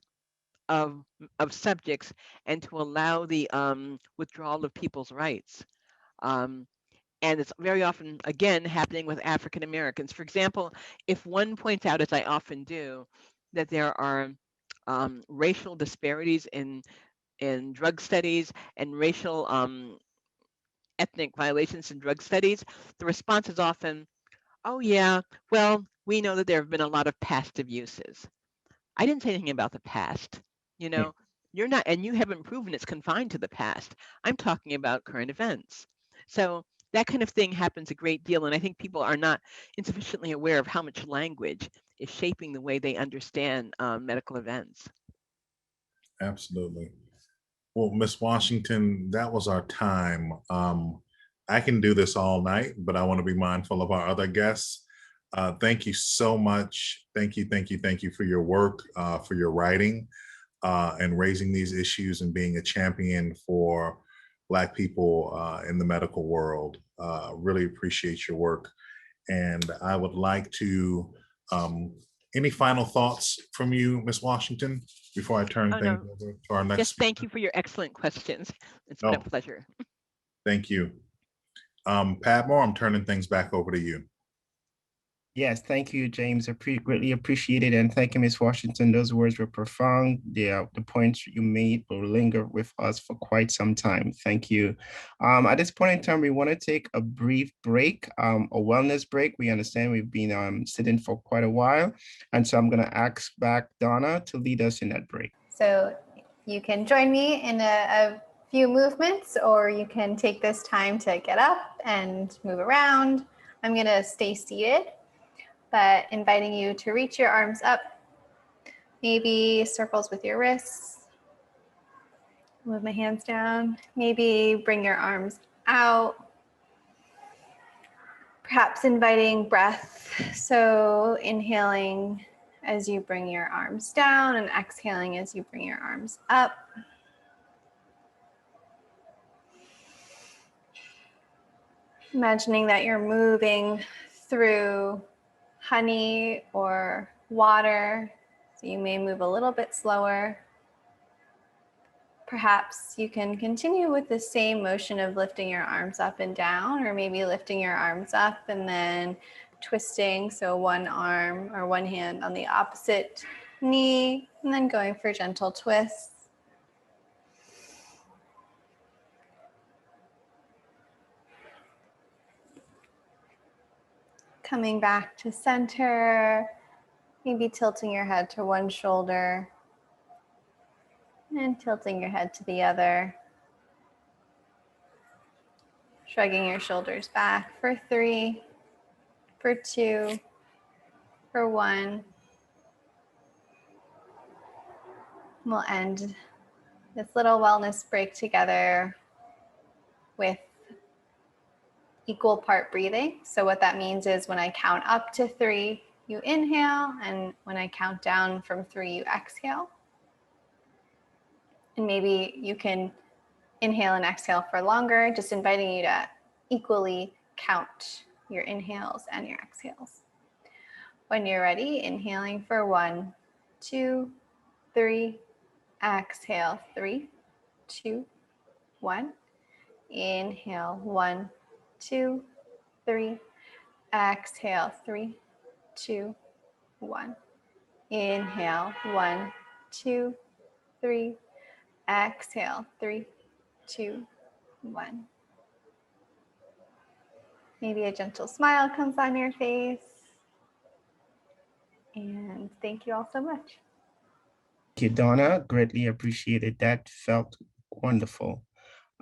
Speaker 9: of subjects and to allow the withdrawal of people's rights. And it's very often, again, happening with African Americans. For example, if one points out, as I often do, that there are racial disparities in drug studies and racial ethnic violations in drug studies, the response is often, oh yeah, well, we know that there have been a lot of past abuses. I didn't say anything about the past. You're not, and you haven't proven it's confined to the past. I'm talking about current events. So that kind of thing happens a great deal, and I think people are not insufficiently aware of how much language is shaping the way they understand medical events.
Speaker 8: Absolutely. Well, Ms. Washington, that was our time. I can do this all night, but I want to be mindful of our other guests. Thank you so much. Thank you for your work, for your writing, and raising these issues and being a champion for Black people in the medical world. Really appreciate your work. And I would like to, any final thoughts from you, Ms. Washington, before I turn things over to our next?
Speaker 9: Yes, thank you for your excellent questions. It's been a pleasure.
Speaker 8: Thank you. PADMORE, I'm turning things back over to you.
Speaker 1: Yes, thank you, James. Greatly appreciated. And thank you, Ms. Washington. Those words were profound. The points you made will linger with us for quite some time. Thank you. At this point in time, we want to take a brief break, a wellness break. We understand we've been sitting for quite a while. And so I'm going to ask back Donna to lead us in that break.
Speaker 4: So you can join me in a few movements, or you can take this time to get up and move around. I'm going to stay seated, but inviting you to reach your arms up, maybe circles with your wrists. Move my hands down, maybe bring your arms out. Perhaps inviting breath, so inhaling as you bring your arms down and exhaling as you bring your arms up. Imagining that you're moving through honey or water, so you may move a little bit slower. Perhaps you can continue with the same motion of lifting your arms up and down, or maybe lifting your arms up and then twisting, so one arm or one hand on the opposite knee, and then going for gentle twists. Coming back to center, maybe tilting your head to one shoulder and tilting your head to the other. Shrugging your shoulders back for 3, for 2, for 1. We'll end this little wellness break together with equal part breathing. So what that means is when I count up to 3, you inhale, and when I count down from 3, you exhale. And maybe you can inhale and exhale for longer, just inviting you to equally count your inhales and your exhales. When you're ready, inhaling for 1, 2, 3, exhale 3, 2, 1. Inhale 1, 2, 3, exhale 3, 2, 1. Inhale 1, 2, 3, exhale 3, 2, 1. Maybe a gentle smile comes on your face. And thank you all so much.
Speaker 1: Thank you, Donna. Greatly appreciated. That felt wonderful.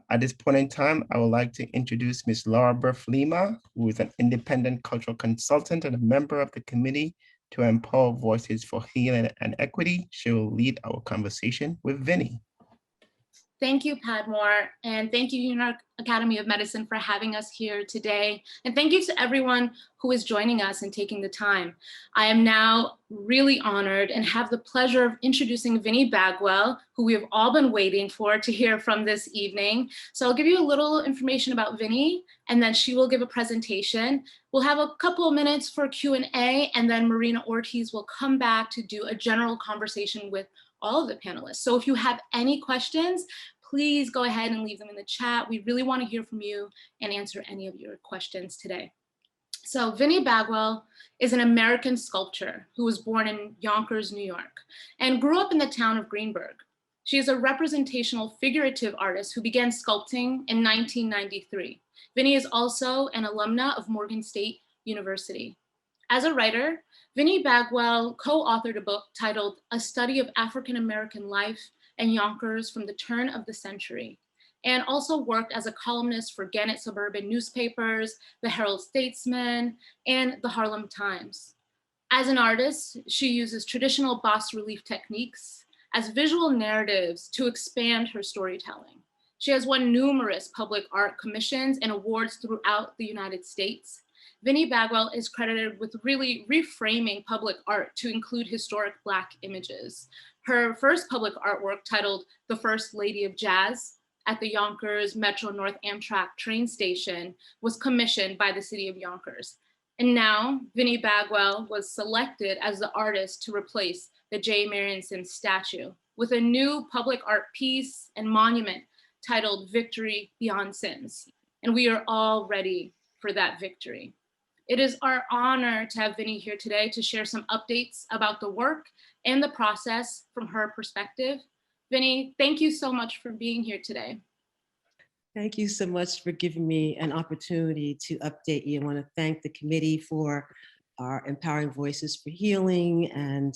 Speaker 1: At this point in time, I would like to introduce Ms. Laura Berth-Lima, who is an independent cultural consultant and a member of the Committee to Empower Voices for Healing and Equity. She will lead our conversation with Vinnie.
Speaker 10: Thank you, PADMORE, and thank you, New York Academy of Medicine, for having us here today. And thank you to everyone who is joining us and taking the time. I am now really honored and have the pleasure of introducing Vinnie Bagwell, who we have all been waiting for to hear from this evening. So I'll give you a little information about Vinnie, and then she will give a presentation. We'll have a couple of minutes for Q&A, and then Marina Ortiz will come back to do a general conversation with all of the panelists. So if you have any questions, please go ahead and leave them in the chat. We really want to hear from you and answer any of your questions today. So Vinnie Bagwell is an American sculptor who was born in Yonkers, New York, and grew up in the town of Greenburgh. She is a representational figurative artist who began sculpting in 1993. Vinnie is also an alumna of Morgan State University. As a writer, Vinnie Bagwell co-authored a book titled A Study of African-American Life in Yonkers from the Turn of the Century, and also worked as a columnist for Gannett suburban newspapers, the Herald Statesman, and the Harlem Times. As an artist, she uses traditional bas-relief techniques as visual narratives to expand her storytelling. She has won numerous public art commissions and awards throughout the United States. Vinnie Bagwell is credited with really reframing public art to include historic Black images. Her first public artwork, titled The First Lady of Jazz at the Yonkers Metro North Amtrak train station, was commissioned by the city of Yonkers. And now Vinnie Bagwell was selected as the artist to replace the J. Marion Sims statue with a new public art piece and monument titled Victory Beyond Sims. And we are all ready for that victory. It is our honor to have Vinnie here today to share some updates about the work and the process from her perspective. Vinnie, thank you so much for being here today.
Speaker 11: Thank you so much for giving me an opportunity to update you. I want to thank the committee for our Empowering Voices for Healing and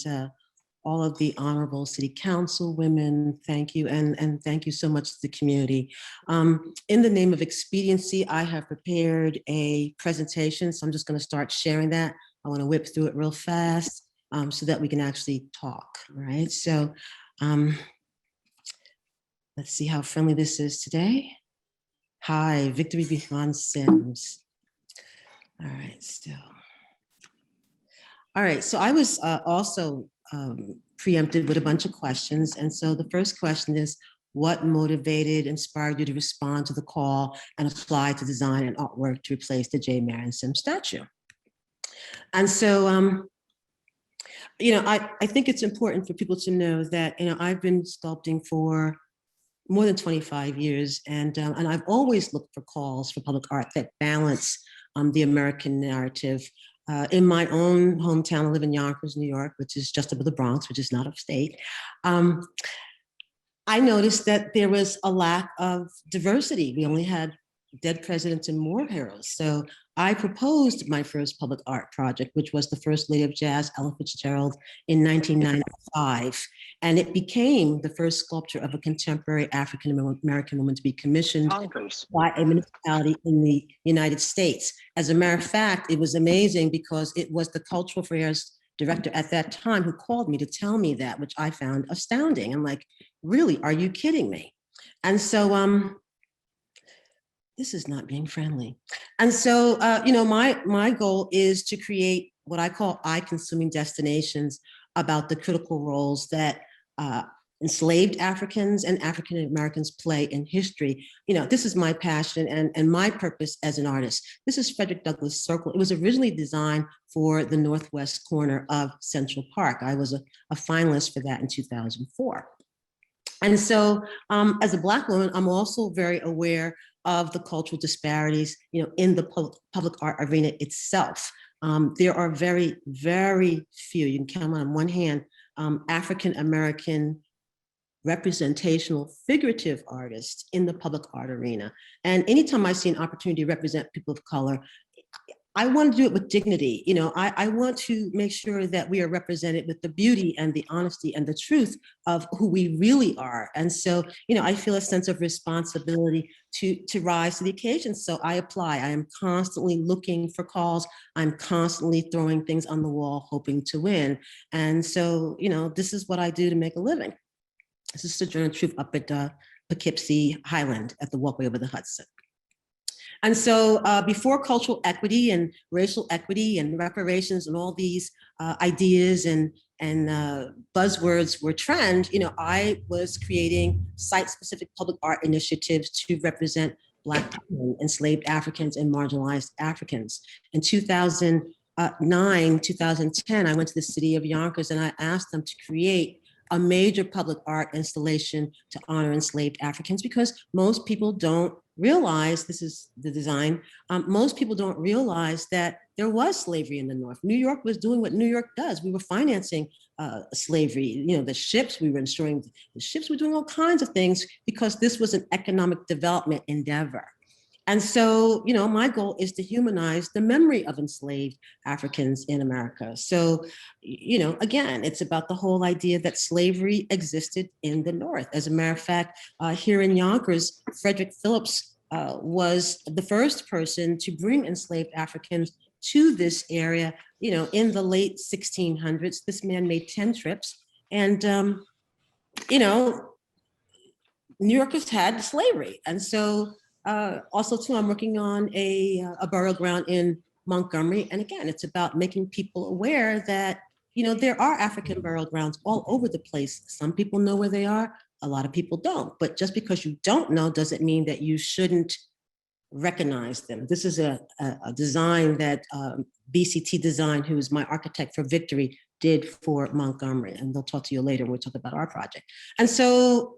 Speaker 11: all of the honorable city council women. Thank you. And thank you so much to the community. In the name of expediency, I have prepared a presentation. So I'm just going to start sharing that. I want to whip through it real fast so that we can actually talk. All right. So let's see how friendly this is today. Hi, Victory Beyond Sims. All right, so I was also preempted with a bunch of questions. And so the first question is, what motivated, inspired you to respond to the call and apply to design and artwork to replace the J. Marion Sims statue? And so, I think it's important for people to know that, I've been sculpting for more than 25 years. And I've always looked for calls for public art that balance the American narrative. In my own hometown, I live in Yonkers, New York, which is just above the Bronx, which is not upstate. I noticed that there was a lack of diversity. We only had dead presidents and war heroes. So I proposed my first public art project, which was the First Lady of Jazz, Ella Fitzgerald, in 1995. And it became the first sculpture of a contemporary African-American woman to be commissioned by a municipality in the United States. As a matter of fact, it was amazing because it was the cultural affairs director at that time who called me to tell me that, which I found astounding. I'm like, really, are you kidding me? And so, this is not being friendly. And so, my goal is to create what I call eye-consuming destinations about the critical roles that enslaved Africans and African Americans play in history. This is my passion and my purpose as an artist. This is Frederick Douglass Circle. It was originally designed for the northwest corner of Central Park. I was a finalist for that in 2004. And so as a Black woman, I'm also very aware of the cultural disparities, in the public art arena itself. There are very, very few, you can count on one hand, African-American representational figurative artists in the public art arena. And anytime I see an opportunity to represent people of color, I want to do it with dignity. I want to make sure that we are represented with the beauty and the honesty and the truth of who we really are. And so, I feel a sense of responsibility to rise to the occasion. So I apply. I am constantly looking for calls. I'm constantly throwing things on the wall, hoping to win. And so, this is what I do to make a living. This is Sojourner Truth up at Poughkeepsie Highland at the Walkway over the Hudson. And so before cultural equity and racial equity and reparations and all these ideas and buzzwords were trend, I was creating site-specific public art initiatives to represent Black women, enslaved Africans, and marginalized Africans. In 2009, 2010, I went to the city of Yonkers and I asked them to create a major public art installation to honor enslaved Africans, because most people don't realize, this is the design, most people don't realize that there was slavery in the North. New York was doing what New York does. We were financing slavery, the ships, we were ensuring the ships were doing all kinds of things because this was an economic development endeavor. And so, my goal is to humanize the memory of enslaved Africans in America. So, again, it's about the whole idea that slavery existed in the North. As a matter of fact, here in Yonkers, Frederick Phillips was the first person to bring enslaved Africans to this area, in the late 1600s. This man made 10 trips. And, New Yorkers had slavery. And so, also too, I'm working on a burial ground in Montgomery. And again, it's about making people aware that, there are African burial grounds all over the place. Some people know where they are, a lot of people don't. But just because you don't know doesn't mean that you shouldn't recognize them. This is a design that BCT Design, who is my architect for Victory, did for Montgomery. And they'll talk to you later when we talk about our project. And so,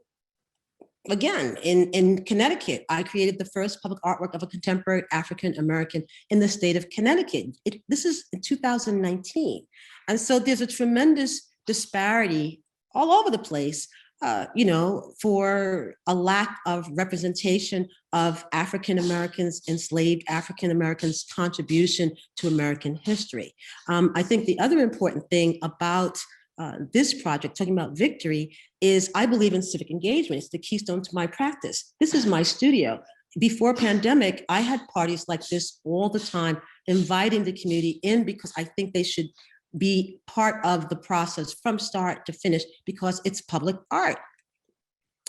Speaker 11: again, in Connecticut, I created the first public artwork of a contemporary African-American in the state of Connecticut. This is in 2019. And so there's a tremendous disparity all over the place, for a lack of representation of African-Americans, enslaved African-Americans' contribution to American history. I think the other important thing about this project, talking about victory, is I believe in civic engagement. It's the keystone to my practice. This is my studio. Before pandemic, I had parties like this all the time, inviting the community in because I think they should be part of the process from start to finish because it's public art.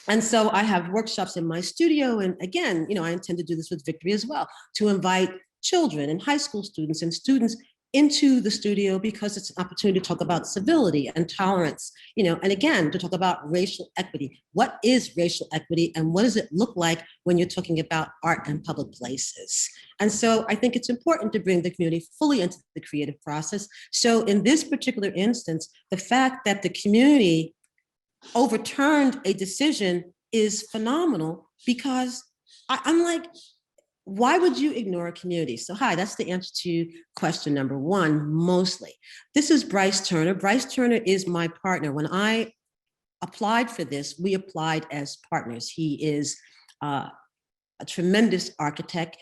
Speaker 11: And so I have workshops in my studio. And again, I intend to do this with Victory as well, to invite children and high school students and students into the studio because it's an opportunity to talk about civility and tolerance, and again, to talk about racial equity. What is racial equity and what does it look like when you're talking about art and public places? And so I think it's important to bring the community fully into the creative process. So in this particular instance, the fact that the community overturned a decision is phenomenal because I'm like, why would you ignore a community? So hi, that's the answer to question number one, mostly. This is Bryce Turner. Bryce Turner is my partner. When I applied for this, we applied as partners. He is a tremendous architect,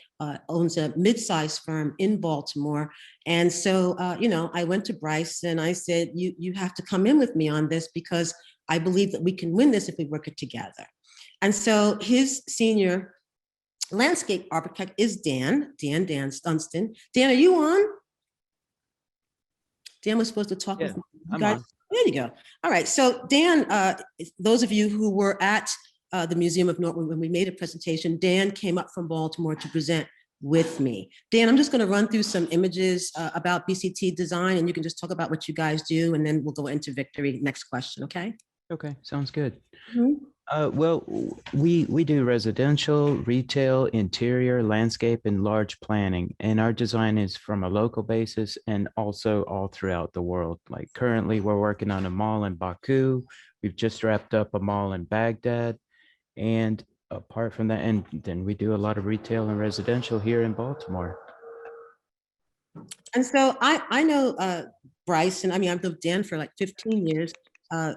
Speaker 11: owns a mid-sized firm in Baltimore. And so, I went to Bryce and I said, you have to come in with me on this because I believe that we can win this if we work it together. And so his senior landscape architect is Dan Dunstan. Dan, are you on? Dan was supposed to talk with me. There you go. All right, so Dan, those of you who were at the Museum of Northwood when we made a presentation, Dan came up from Baltimore to present with me. Dan, I'm just gonna run through some images about BCT design and you can just talk about what you guys do and then we'll go into Victory. Next question, okay?
Speaker 12: Okay, sounds good.
Speaker 11: Mm-hmm.
Speaker 12: Well, we do residential, retail, interior, landscape, and large planning. And our design is from a local basis and also all throughout the world. Like currently we're working on a mall in Baku. We've just wrapped up a mall in Baghdad. And apart from that, and then we do a lot of retail and residential here in Baltimore.
Speaker 11: And so I know Bryce, and I mean, I've known Dan for like 15 years, 10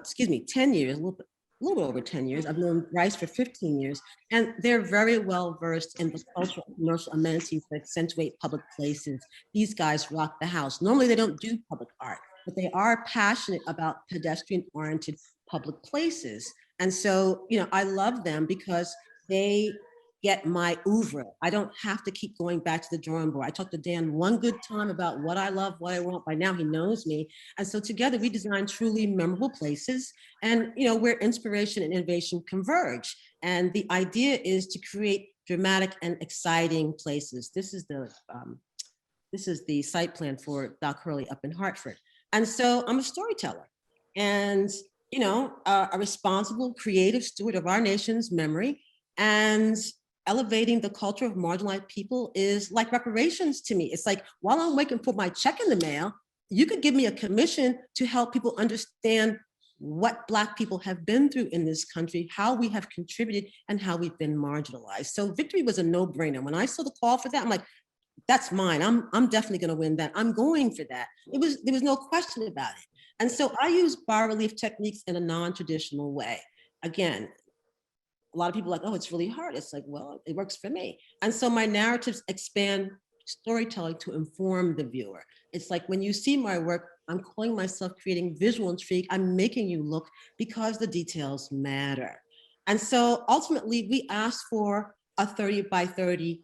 Speaker 11: years, a little bit over 10 years. I've known Bryce for 15 years, and they're very well versed in the cultural and commercial amenities that accentuate public places. These guys rock the house. Normally they don't do public art, but they are passionate about pedestrian-oriented public places. And so, I love them because they get my oeuvre. I don't have to keep going back to the drawing board. I talked to Dan one good time about what I love, what I want. By now he knows me. And so together we design truly memorable places and where inspiration and innovation converge. And the idea is to create dramatic and exciting places. This is the site plan for Doc Hurley up in Hartford. And so I'm a storyteller and a responsible creative steward of our nation's memory, and elevating the culture of marginalized people is like reparations to me. It's like, while I'm waiting for my check in the mail, you could give me a commission to help people understand what Black people have been through in this country, how we have contributed, and how we've been marginalized. So Victory was a no-brainer. When I saw the call for that, I'm like, that's mine. I'm definitely gonna win that. I'm going for that. There was no question about it. And so I use bas-relief techniques in a non-traditional way. Again, a lot of people are like, oh, it's really hard. It's like, well, it works for me. And so my narratives expand storytelling to inform the viewer. It's like when you see my work, I'm calling myself creating visual intrigue. I'm making you look because the details matter. And so ultimately we asked for a 30 by 30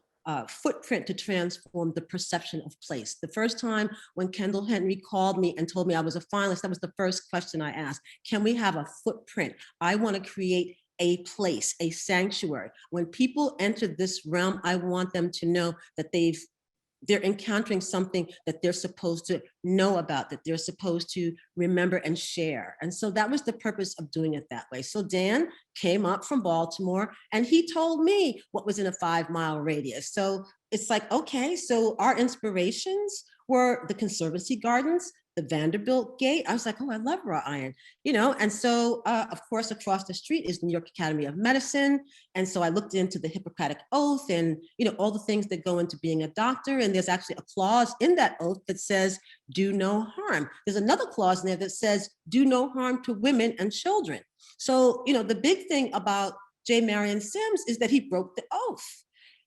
Speaker 11: footprint to transform the perception of place. The first time when Kendall Henry called me and told me I was a finalist, that was the first question I asked. Can we have a footprint? I want to create a place, a sanctuary. When people enter this realm, I want them to know that they're encountering something that they're supposed to know about, that they're supposed to remember and share. And so that was the purpose of doing it that way. So Dan came up from Baltimore and he told me what was in a 5-mile radius. So it's like, okay, so our inspirations were the Conservancy Gardens, the Vanderbilt gate. I was like, oh, I love wrought iron, you know? And so, of course, across the street is New York Academy of Medicine. And so I looked into the Hippocratic Oath and, you know, all the things that go into being a doctor. And there's actually a clause in that oath that says, do no harm. There's another clause in there that says, do no harm to women and children. So, you know, the big thing about J. Marion Sims is that he broke the oath.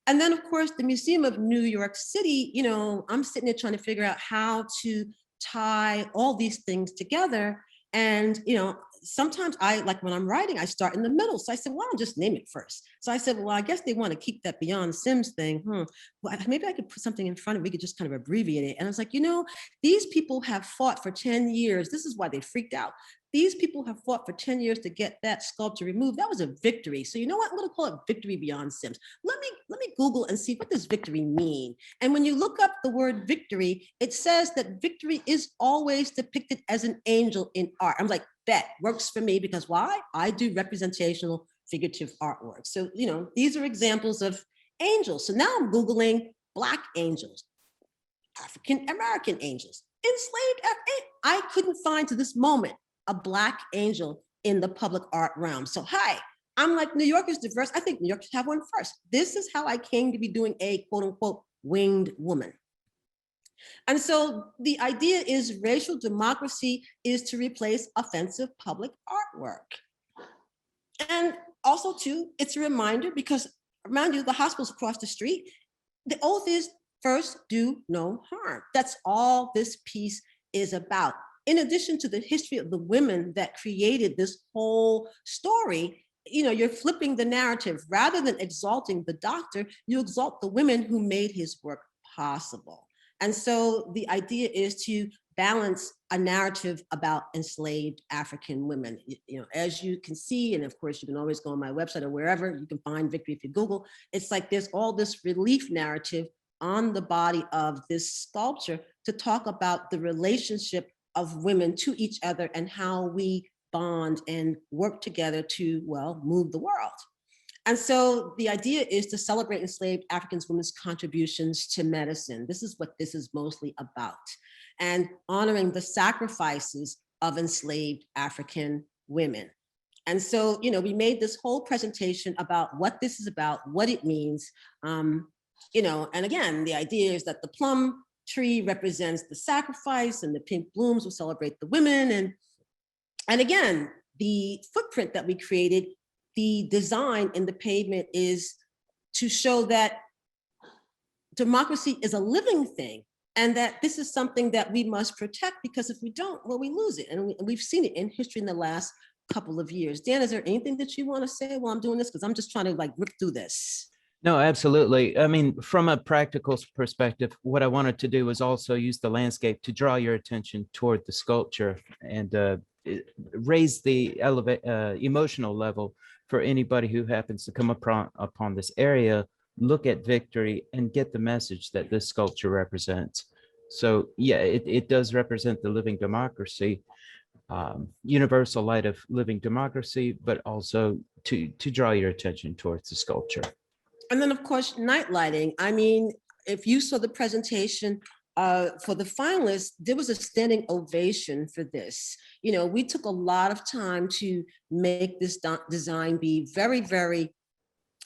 Speaker 11: And then, of course, the Museum of New York City, you know, I'm sitting there trying to figure out how to tie all these things together. And, you know, sometimes like when I'm writing, I start in the middle. So I said, well, I'll just name it first. So I said, well, I guess they want to keep that Beyond Sims thing. Well, maybe I could put something in front of it. We could just kind of abbreviate it. And I was like, you know, these people have fought for 10 years. This is why they freaked out. These people have fought for 10 years to get that sculpture removed. That was a victory. So you know what? I'm going to call it Victory Beyond Sims. Let me Google and see, what does victory mean? And when you look up the word victory, it says that victory is always depicted as an angel in art. I'm like, that works for me, because why? I do representational figurative artwork. So, you know, these are examples of angels. So now I'm Googling Black angels, African American angels, enslaved. I couldn't find to this moment a Black angel in the public art realm. So hi, I'm like, New York is diverse. I think New York should have one first. This is how I came to be doing a quote unquote winged woman. And so the idea is racial democracy is to replace offensive public artwork. And also too, it's a reminder, because remind you, the hospital's across the street. The oath is first, do no harm. That's all this piece is about. In addition to the history of the women that created this whole story, you know, you're flipping the narrative. Rather than exalting the doctor, you exalt the women who made his work possible. And so the idea is to balance a narrative about enslaved African women. You know, as you can see, and of course you can always go on my website or wherever, you can find Victory if you Google, it's like there's all this relief narrative on the body of this sculpture to talk about the relationship of women to each other and how we bond and work together to, well, move the world. And so the idea is to celebrate enslaved African women's contributions to medicine. This is what this is mostly about. And honoring the sacrifices of enslaved African women. And so, you know, we made this whole presentation about what this is about, what it means, you know, and again, the idea is that the plum tree represents the sacrifice and the pink blooms will celebrate the women. And again, the footprint that we created, the design in the pavement is to show that democracy is a living thing and that this is something that we must protect, because if we don't, well, we lose it. And we've seen it in history in the last couple of years. Dan, is there anything that you want to say while I'm doing this? Because I'm just trying to like rip through this.
Speaker 12: No, absolutely. I mean, from a practical perspective, what I wanted to do was also use the landscape to draw your attention toward the sculpture and raise the emotional level for anybody who happens to come upon this area, look at Victory and get the message that this sculpture represents. So yeah, it does represent the living democracy, universal light of living democracy, but also to draw your attention towards the sculpture.
Speaker 11: And then of course, night lighting. I mean, if you saw the presentation for the finalists, there was a standing ovation for this. You know, we took a lot of time to make this design be very, very,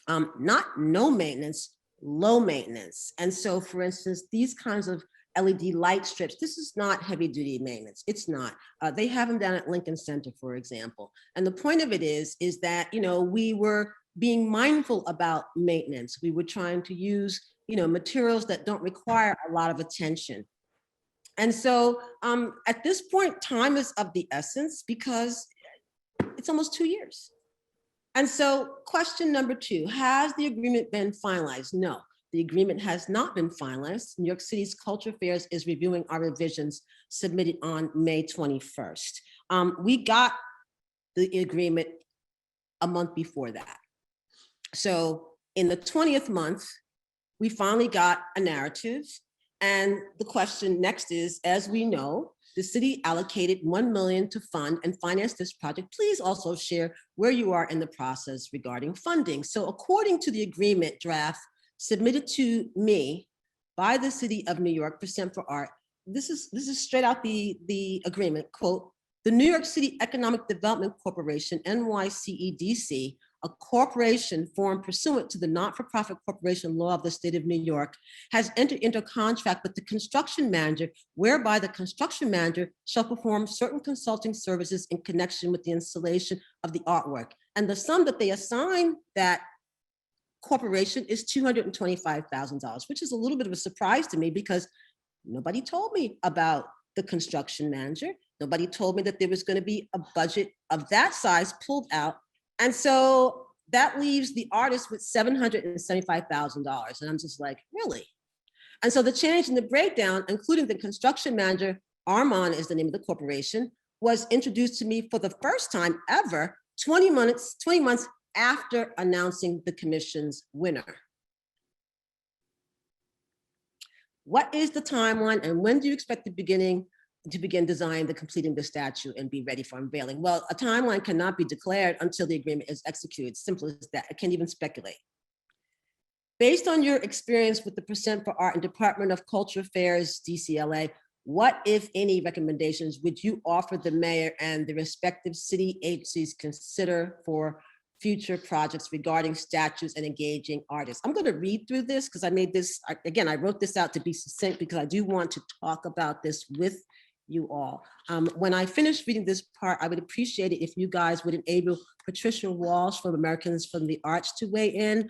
Speaker 11: not no maintenance, low maintenance. And so for instance, these kinds of LED light strips, this is not heavy duty maintenance. It's not. They have them down at Lincoln Center, for example. And the point of it is that, you know, we were being mindful about maintenance. We were trying to use, you know, materials that don't require a lot of attention. And so at this point, time is of the essence because it's almost 2 years. And so question number 2, has the agreement been finalized? No, the agreement has not been finalized. New York City's Culture Affairs is reviewing our revisions submitted on May 21st. We got the agreement a month before that. So in the 20th month, we finally got a narrative. And the question next is, as we know, the city allocated $1 million to fund and finance this project. Please also share where you are in the process regarding funding. So according to the agreement draft submitted to me by the City of New York, Percent for Art, this is straight out the agreement, quote, the New York City Economic Development Corporation, NYCEDC, a corporation formed pursuant to the not-for-profit corporation law of the state of New York, has entered into a contract with the construction manager, whereby the construction manager shall perform certain consulting services in connection with the installation of the artwork. And the sum that they assign that corporation is $225,000, which is a little bit of a surprise to me because nobody told me about the construction manager. Nobody told me that there was going to be a budget of that size pulled out. And so that leaves the artist with $775,000. And I'm just like, really? And so the change in the breakdown, including the construction manager, Armand is the name of the corporation, was introduced to me for the first time ever 20 months after announcing the commission's winner. What is the timeline and when do you expect to begin designing the completing the statue and be ready for unveiling? Well, a timeline cannot be declared until the agreement is executed. Simple as that. I can't even speculate. Based on your experience with the Percent for Art and Department of Cultural Affairs, DCLA, what, if any, recommendations would you offer the mayor and the respective city agencies consider for future projects regarding statues and engaging artists? I'm going to read through this because I made this, again, I wrote this out to be succinct because I do want to talk about this with you all. When I finish reading this part, I would appreciate it if you guys would enable Patricia Walsh from Americans from the Arts to weigh in.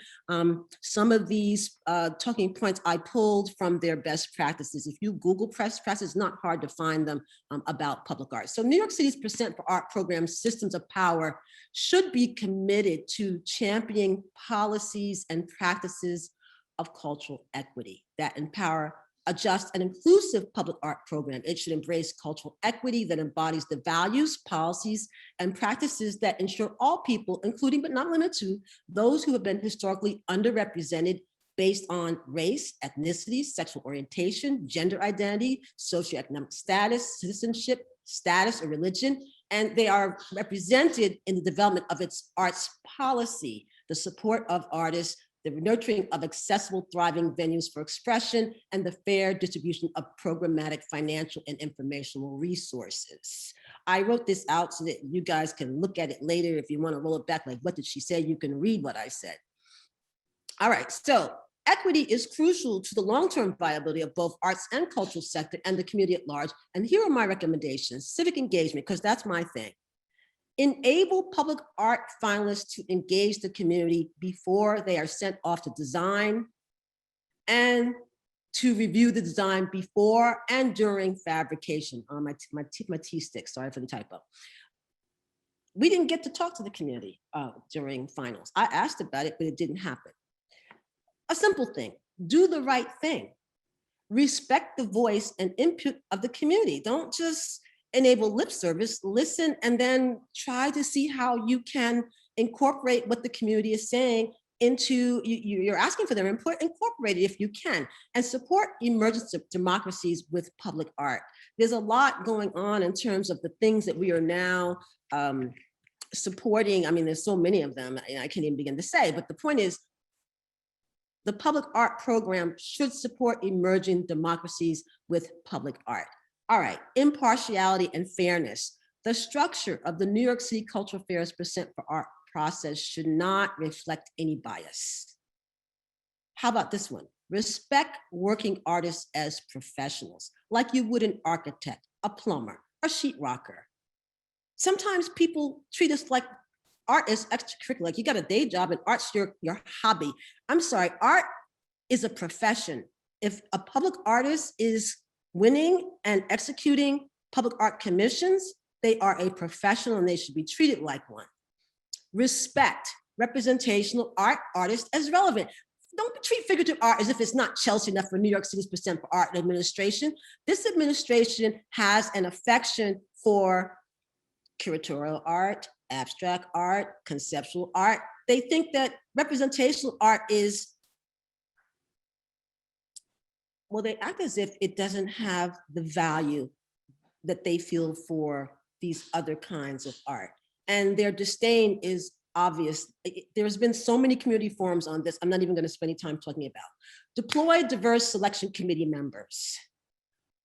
Speaker 11: Some of these talking points I pulled from their best practices. If you Google best practices, it's not hard to find them about public art. So New York City's Percent for Art program systems of power should be committed to championing policies and practices of cultural equity that empower a just and inclusive public art program. It should embrace cultural equity that embodies the values, policies, and practices that ensure all people, including but not limited to those who have been historically underrepresented based on race, ethnicity, sexual orientation, gender identity, socioeconomic status, citizenship, status, or religion, and they are represented in the development of its arts policy, the support of artists, the nurturing of accessible, thriving venues for expression, and the fair distribution of programmatic financial and informational resources. I wrote this out so that you guys can look at it later. If you want to roll it back, like, what did she say? You can read what I said. All right, so equity is crucial to the long-term viability of both arts and cultural sector and the community at large. And here are my recommendations. Civic engagement, because that's my thing. Enable public art finalists to engage the community before they are sent off to design and to review the design before and during fabrication. On my T stick, sorry for the typo. We didn't get to talk to the community during finals. I asked about it, but it didn't happen. A simple thing, do the right thing. Respect the voice and input of the community. Don't just enable lip service, listen, and then try to see how you can incorporate what the community is saying into, you're asking for their input, incorporate it if you can, and support emergence of democracies with public art. There's a lot going on in terms of the things that we are now supporting. I mean, there's so many of them, I can't even begin to say, but the point is, the public art program should support emerging democracies with public art. All right, impartiality and fairness. The structure of the New York City Cultural Affairs Percent for Art process should not reflect any bias. How about this one? Respect working artists as professionals, like you would an architect, a plumber, a sheetrocker. Sometimes people treat us like art is extracurricular, like you got a day job and art's your hobby. I'm sorry, art is a profession. If a public artist is winning and executing public art commissions, they are a professional and they should be treated like one. Respect representational art artists as relevant. Don't treat figurative art as if it's not Chelsea enough for New York City's Percent for Art administration. This administration has an affection for curatorial art, abstract art, conceptual art. They think that representational art is, well, they act as if it doesn't have the value that they feel for these other kinds of art. And their disdain is obvious. There's been so many community forums on this. I'm not even going to spend any time talking about. Deploy diverse selection committee members.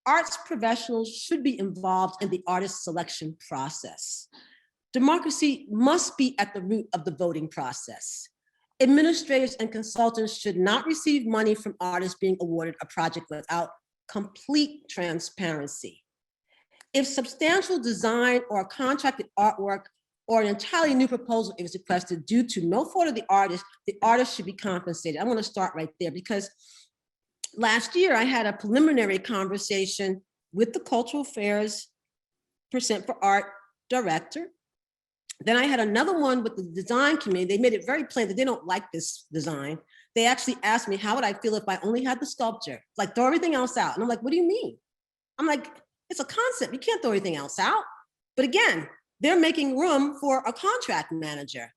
Speaker 11: Arts professionals should be involved in the artist selection process. Democracy must be at the root of the voting process. Administrators and consultants should not receive money from artists being awarded a project without complete transparency. If substantial design or contracted artwork or an entirely new proposal is requested due to no fault of the artist should be compensated. I want to start right there because last year I had a preliminary conversation with the Cultural Affairs Percent for Art director. Then I had another one with the design committee. They made it very plain that they don't like this design. They actually asked me, how would I feel if I only had the sculpture? Like, throw everything else out. And I'm like, what do you mean? I'm like, it's a concept. You can't throw everything else out. But again, they're making room for a contract manager.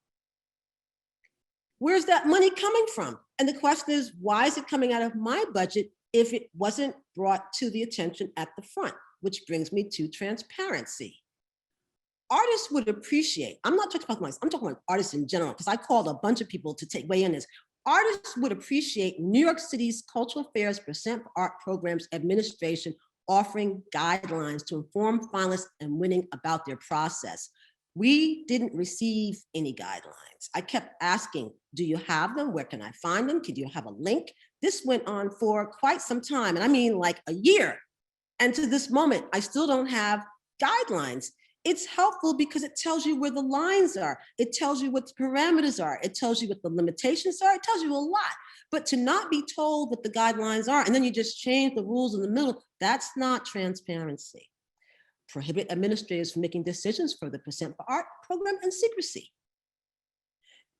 Speaker 11: Where's that money coming from? And the question is, why is it coming out of my budget if it wasn't brought to the attention at the front? Which brings me to transparency. Artists would appreciate, I'm not talking about myself, I'm talking about artists in general, because I called a bunch of people to weigh in this. Artists would appreciate New York City's Cultural Affairs Percent for Art Programs Administration offering guidelines to inform finalists and winning about their process. We didn't receive any guidelines. I kept asking, do you have them? Where can I find them? Could you have a link? This went on for quite some time, and I mean like a year. And to this moment, I still don't have guidelines. It's helpful because it tells you where the lines are. It tells you what the parameters are. It tells you what the limitations are. It tells you a lot. But to not be told what the guidelines are, and then you just change the rules in the middle, that's not transparency. Prohibit administrators from making decisions for the Percent for Art program in secrecy.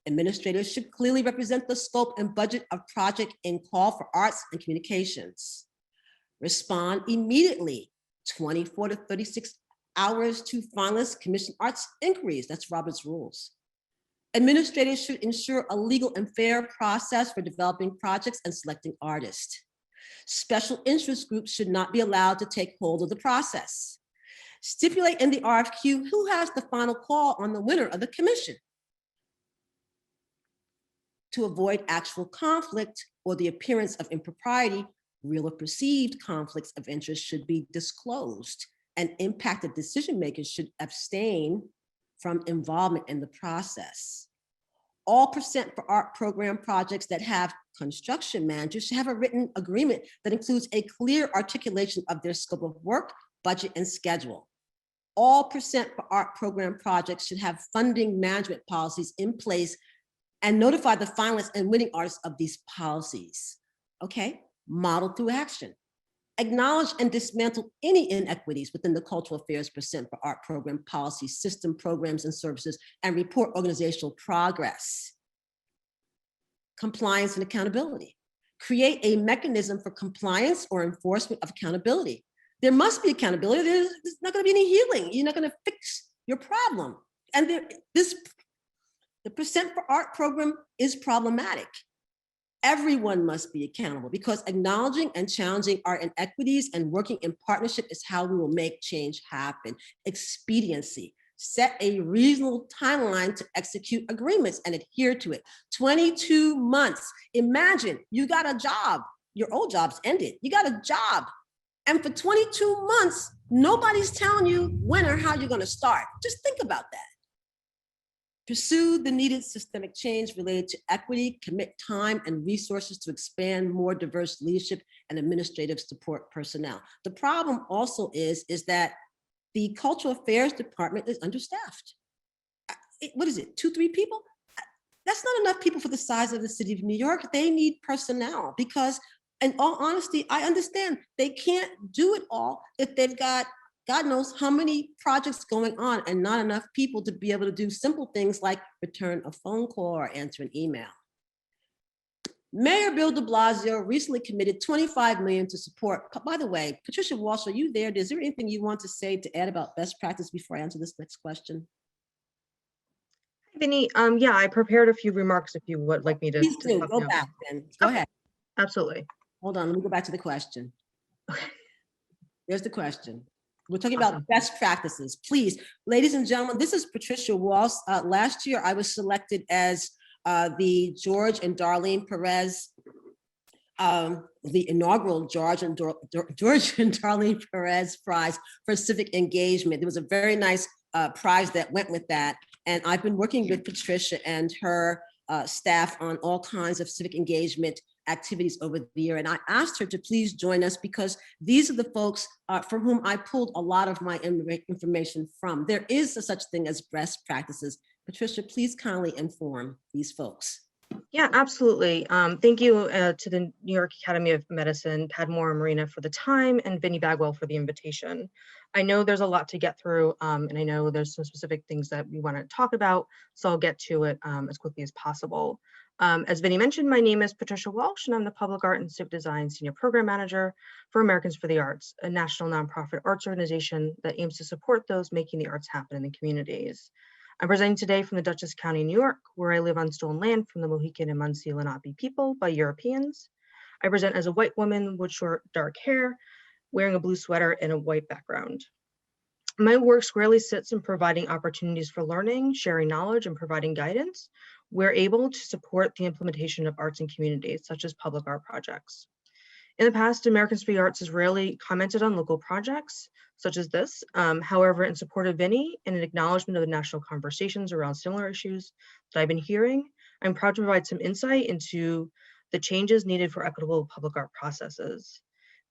Speaker 11: Administrators should clearly represent the scope and budget of project and call for arts and communications. Respond immediately, 24 to 36 hours to finalists, commission arts inquiries. That's Robert's rules. Administrators should ensure a legal and fair process for developing projects and selecting artists. Special interest groups should not be allowed to take hold of the process. Stipulate in the RFQ who has the final call on the winner of the commission. To avoid actual conflict or the appearance of impropriety, real or perceived conflicts of interest should be disclosed, and impacted decision makers should abstain from involvement in the process. All Percent for Art program projects that have construction managers should have a written agreement that includes a clear articulation of their scope of work, budget, and schedule. All Percent for Art program projects should have funding management policies in place and notify the finalists and winning artists of these policies. Okay, model through action. Acknowledge and dismantle any inequities within the Cultural Affairs Percent for Art program policy, system, programs, and services, and report organizational progress. Compliance and accountability. Create a mechanism for compliance or enforcement of accountability. There must be accountability. There's not going to be any healing. You're not going to fix your problem. And the Percent for Art program is problematic. Everyone must be accountable because acknowledging and challenging art inequities and working in partnership is how we will make change happen. Expediency. Set a reasonable timeline to execute agreements and adhere to it. 22 months. Imagine you got a job. Your old job's ended. You got a job. And for 22 months, nobody's telling you when or how you're going to start. Just think about that. Pursue the needed systemic change related to equity, commit time and resources to expand more diverse leadership and administrative support personnel. The problem also is that the Cultural Affairs Department is understaffed. What is it, 2-3 people? That's not enough people for the size of the city of New York. They need personnel because, in all honesty, I understand they can't do it all if they've got God knows how many projects going on and not enough people to be able to do simple things like return a phone call or answer an email. Mayor Bill de Blasio recently committed $25 million to support. By the way, Patricia Walsh, are you there? Is there anything you want to say to add about best practice before I answer this next question?
Speaker 13: Vinnie, yeah, I prepared a few remarks if you would like me to.
Speaker 11: Please do, go back then. Go ahead.
Speaker 13: Absolutely.
Speaker 11: Hold on, let me go back to the question. Here's the question. We're talking about best practices. Please, ladies and gentlemen, this is Patricia Walsh. Last year, I was selected as the George and Darlene Perez the inaugural George and Darlene Perez Prize for Civic Engagement. There was a very nice prize that went with that. And I've been working with Patricia and her staff on all kinds of civic engagement activities over the year. And I asked her to please join us because these are the folks from whom I pulled a lot of my information from. There is a such thing as best practices. Patricia, please kindly inform these folks.
Speaker 13: Yeah, absolutely. Thank you to the New York Academy of Medicine, PADMORE and MARINA for the time, and Vinnie Bagwell for the invitation. I know there's a lot to get through, and I know there's some specific things that we want to talk about, so I'll get to it as quickly as possible. As Vinnie mentioned, my name is Patricia Walsh, and I'm the Public Art and Civic Design Senior Program Manager for Americans for the Arts, a national nonprofit arts organization that aims to support those making the arts happen in the communities. I'm presenting today from the Dutchess County, New York, where I live on stolen land from the Mohican and Munsee Lenape people by Europeans. I present as a white woman with short, dark hair, wearing a blue sweater and a white background. My work squarely sits in providing opportunities for learning, sharing knowledge, and providing guidance. We're able to support the implementation of arts in communities, such as public art projects. In the past, Americans for the Arts has rarely commented on local projects, such as this. However, in support of Vinnie and in acknowledgement of the national conversations around similar issues that I've been hearing, I'm proud to provide some insight into the changes needed for equitable public art processes.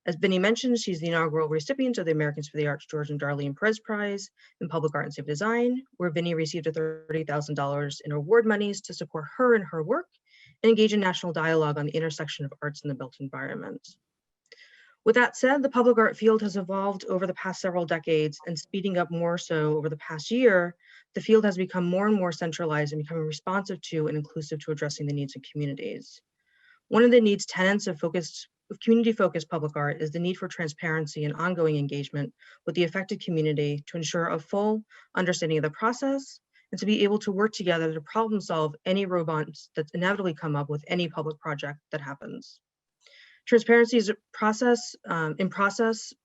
Speaker 13: As Vinnie mentioned, she's the inaugural recipient of the Americans for the Arts George and Darlene Perez Prize in Public Art and Civic Design, where Vinnie received $30,000 in award monies to support her and her work and engage in national dialogue on the intersection of arts and the built environment. With that said, the public art field has evolved over the past several decades, and speeding up more so over the past year, the field has become more and more centralized and becoming responsive to and inclusive to addressing the needs of communities. One of the needs tenets of community-focused public art is the need for transparency and ongoing engagement with the affected community to ensure a full understanding of the process and to be able to work together to problem solve any roadblocks that inevitably come up with any public project that happens. Transparency is a process,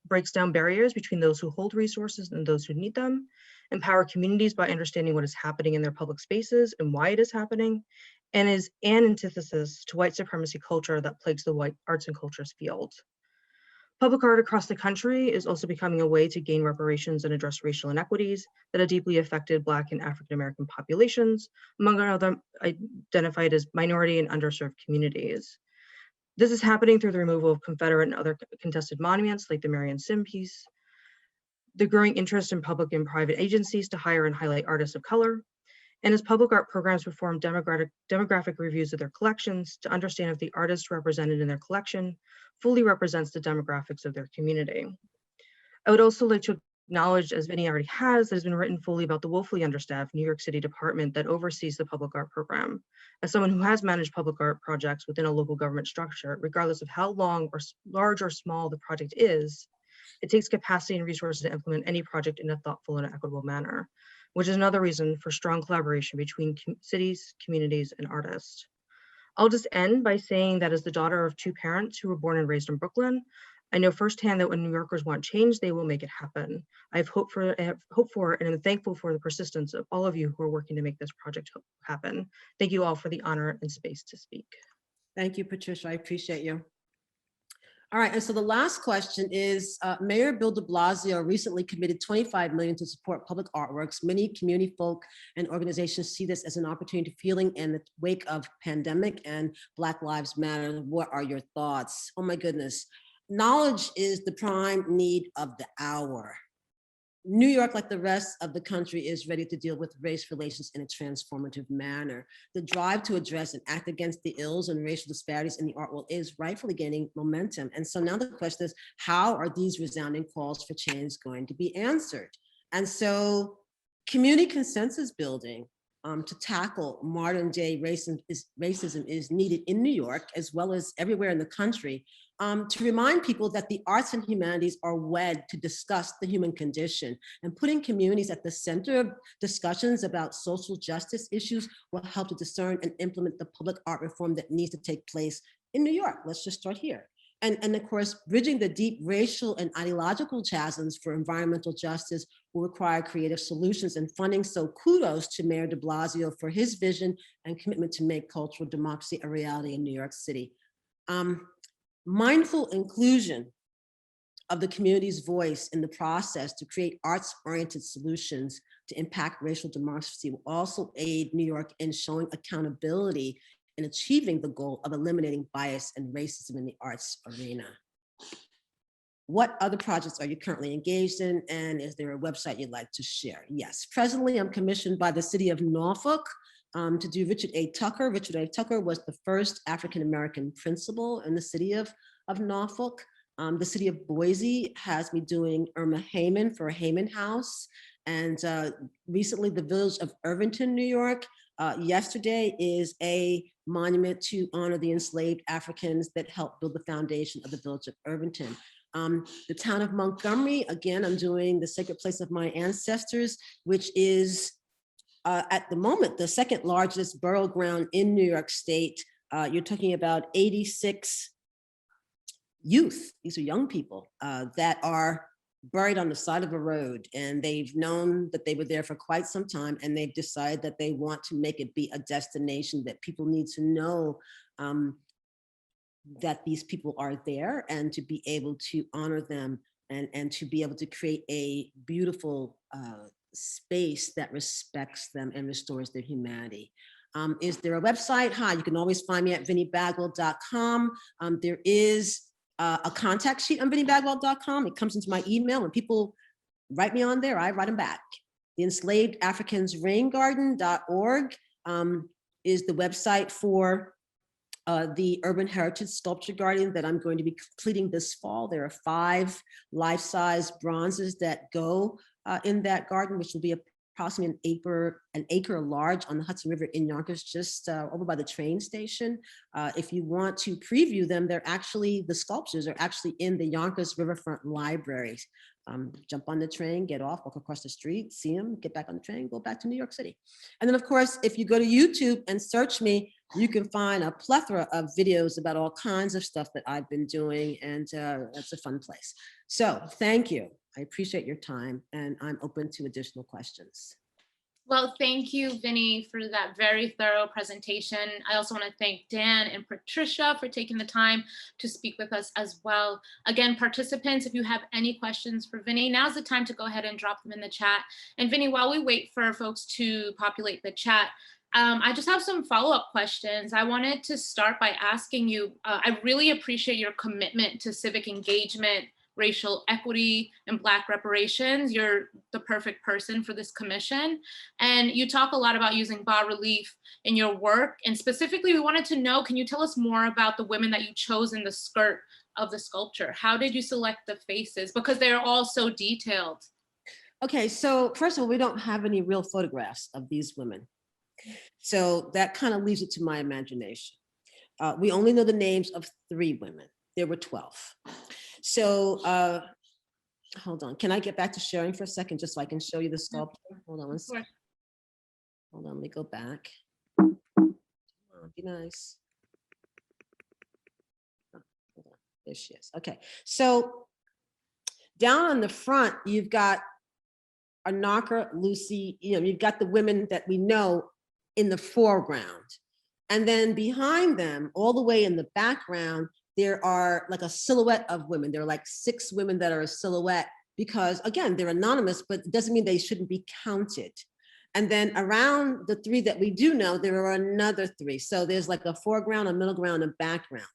Speaker 13: breaks down barriers between those who hold resources and those who need them, empower communities by understanding what is happening in their public spaces and why it is happening, and is an antithesis to white supremacy culture that plagues the white arts and cultures field. Public art across the country is also becoming a way to gain reparations and address racial inequities that have deeply affected Black and African American populations, among other identified as minority and underserved communities. This is happening through the removal of Confederate and other contested monuments like the Marion Sims piece, the growing interest in public and private agencies to hire and highlight artists of color, and as public art programs perform demographic reviews of their collections to understand if the artist represented in their collection fully represents the demographics of their community. I would also like to acknowledge, as Vinnie already has been written fully about the woefully understaffed New York City department that oversees the public art program. As someone who has managed public art projects within a local government structure, regardless of how long or large or small the project is, it takes capacity and resources to implement any project in a thoughtful and equitable manner, which is another reason for strong collaboration between cities, communities, and artists. I'll just end by saying that as the daughter of two parents who were born and raised in Brooklyn, I know firsthand that when New Yorkers want change, they will make it happen. I have hope for, and I'm thankful for the persistence of all of you who are working to make this project happen. Thank you all for the honor and space to speak.
Speaker 11: Thank you, Patricia. I appreciate you. All right, and so the last question is, Mayor Bill de Blasio recently committed $25 million to support public artworks. Many community folk and organizations see this as an opportunity to healing in the wake of pandemic and Black Lives Matter. What are your thoughts? Oh my goodness. Knowledge is the prime need of the hour. New York, like the rest of the country, is ready to deal with race relations in a transformative manner. The drive to address and act against the ills and racial disparities in the art world is rightfully gaining momentum. And so now the question is, how are these resounding calls for change going to be answered? And so community consensus building to tackle modern day racism is needed in New York, as well as everywhere in the country, to remind people that the arts and humanities are wed to discuss the human condition, and putting communities at the center of discussions about social justice issues will help to discern and implement the public art reform that needs to take place in New York. Let's just start here. And of course, bridging the deep racial and ideological chasms for environmental justice will require creative solutions and funding. So kudos to Mayor de Blasio for his vision and commitment to make cultural democracy a reality in New York City. mindful inclusion of the community's voice in the process to create arts-oriented solutions to impact racial democracy will also aid New York in showing accountability in achieving the goal of eliminating bias and racism in the arts arena. What other projects are you currently engaged in, and is there a website you'd like to share? Yes, presently I'm commissioned by the city of Norfolk to do Richard A. Tucker. Richard A. Tucker was the first African-American principal in the city of Norfolk. The city of Boise has me doing Irma Hayman for Hayman House. And recently the village of Irvington, New York, yesterday is a monument to honor the enslaved Africans that helped build the foundation of the village of Irvington. The town of Montgomery, again, I'm doing the Sacred Place of My Ancestors, which is at the moment the second largest burial ground in New York State. You're talking about 86 youth, these are young people that are buried on the side of a road, and they've known that they were there for quite some time, and they've decided that they want to make it be a destination that people need to know that these people are there, and to be able to honor them, and to be able to create a beautiful space that respects them and restores their humanity. Is there a website? Hi, you can always find me at VinnieBagwell.com. There is a contact sheet on VinnieBagwell.com. It comes into my email. When people write me on there, I write them back. The Enslaved Africans Raingarden.org is the website for the Urban Heritage Sculpture Garden that I'm going to be completing this fall. There are 5 life-size bronzes that go in that garden, which will be approximately an acre large on the Hudson River in Yonkers, just over by the train station. If you want to preview them, the sculptures are actually in the Yonkers Riverfront Library. Jump on the train, get off, walk across the street, see them, get back on the train, go back to New York City. And then of course, if you go to YouTube and search me, you can find a plethora of videos about all kinds of stuff that I've been doing, and that's a fun place. So thank you. I appreciate your time, and I'm open to additional questions.
Speaker 10: Well, thank you, Vinnie, for that very thorough presentation. I also want to thank Dan and Patricia for taking the time to speak with us as well. Again, participants, if you have any questions for Vinnie, now's the time to go ahead and drop them in the chat. And Vinnie, while we wait for folks to populate the chat, I just have some follow-up questions. I wanted to start by asking you, I really appreciate your commitment to civic engagement, racial equity, and Black reparations. You're the perfect person for this commission. And you talk a lot about using bas-relief in your work. And specifically, we wanted to know, can you tell us more about the women that you chose in the skirt of the sculpture? How did you select the faces? Because they're all so detailed.
Speaker 11: Okay, so first of all, we don't have any real photographs of these women. So that kind of leaves it to my imagination. We only know the names of 3 women. There were 12. So hold on, can I get back to sharing for a second just so I can show you the sculpture? Hold on one second. Hold on, let me go back. Oh, be nice. Oh, hold on. There she is. Okay, so down on the front, you've got Anaka, Lucy, you've got the women that we know in the foreground. And then behind them, all the way in the background, there are like a silhouette of women. There are like 6 women that are a silhouette because, again, they're anonymous, but it doesn't mean they shouldn't be counted. And then around the 3 that we do know, there are another 3. So there's like a foreground, a middle ground, and background.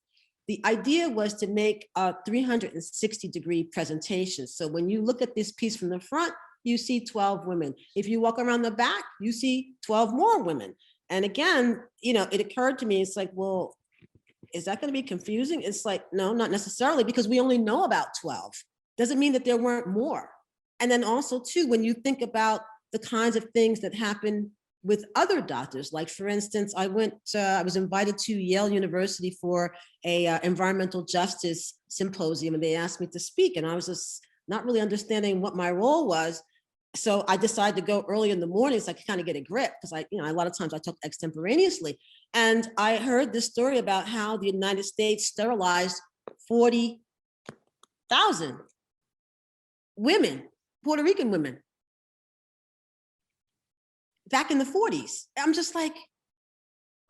Speaker 11: The idea was to make a 360-degree presentation. So when you look at this piece from the front, you see 12 women. If you walk around the back, you see 12 more women. And again, it occurred to me, it's like, well, is that going to be confusing? It's like, no, not necessarily, because we only know about 12. Doesn't mean that there weren't more. And then also too, when you think about the kinds of things that happen with other doctors, like for instance, I was invited to Yale University for a environmental justice symposium, and they asked me to speak, and I was just not really understanding what my role was. So I decided to go early in the morning so I could kind of get a grip, because a lot of times I talk extemporaneously. And I heard this story about how the United States sterilized 40,000 women, Puerto Rican women, back in the 40s. I'm just like,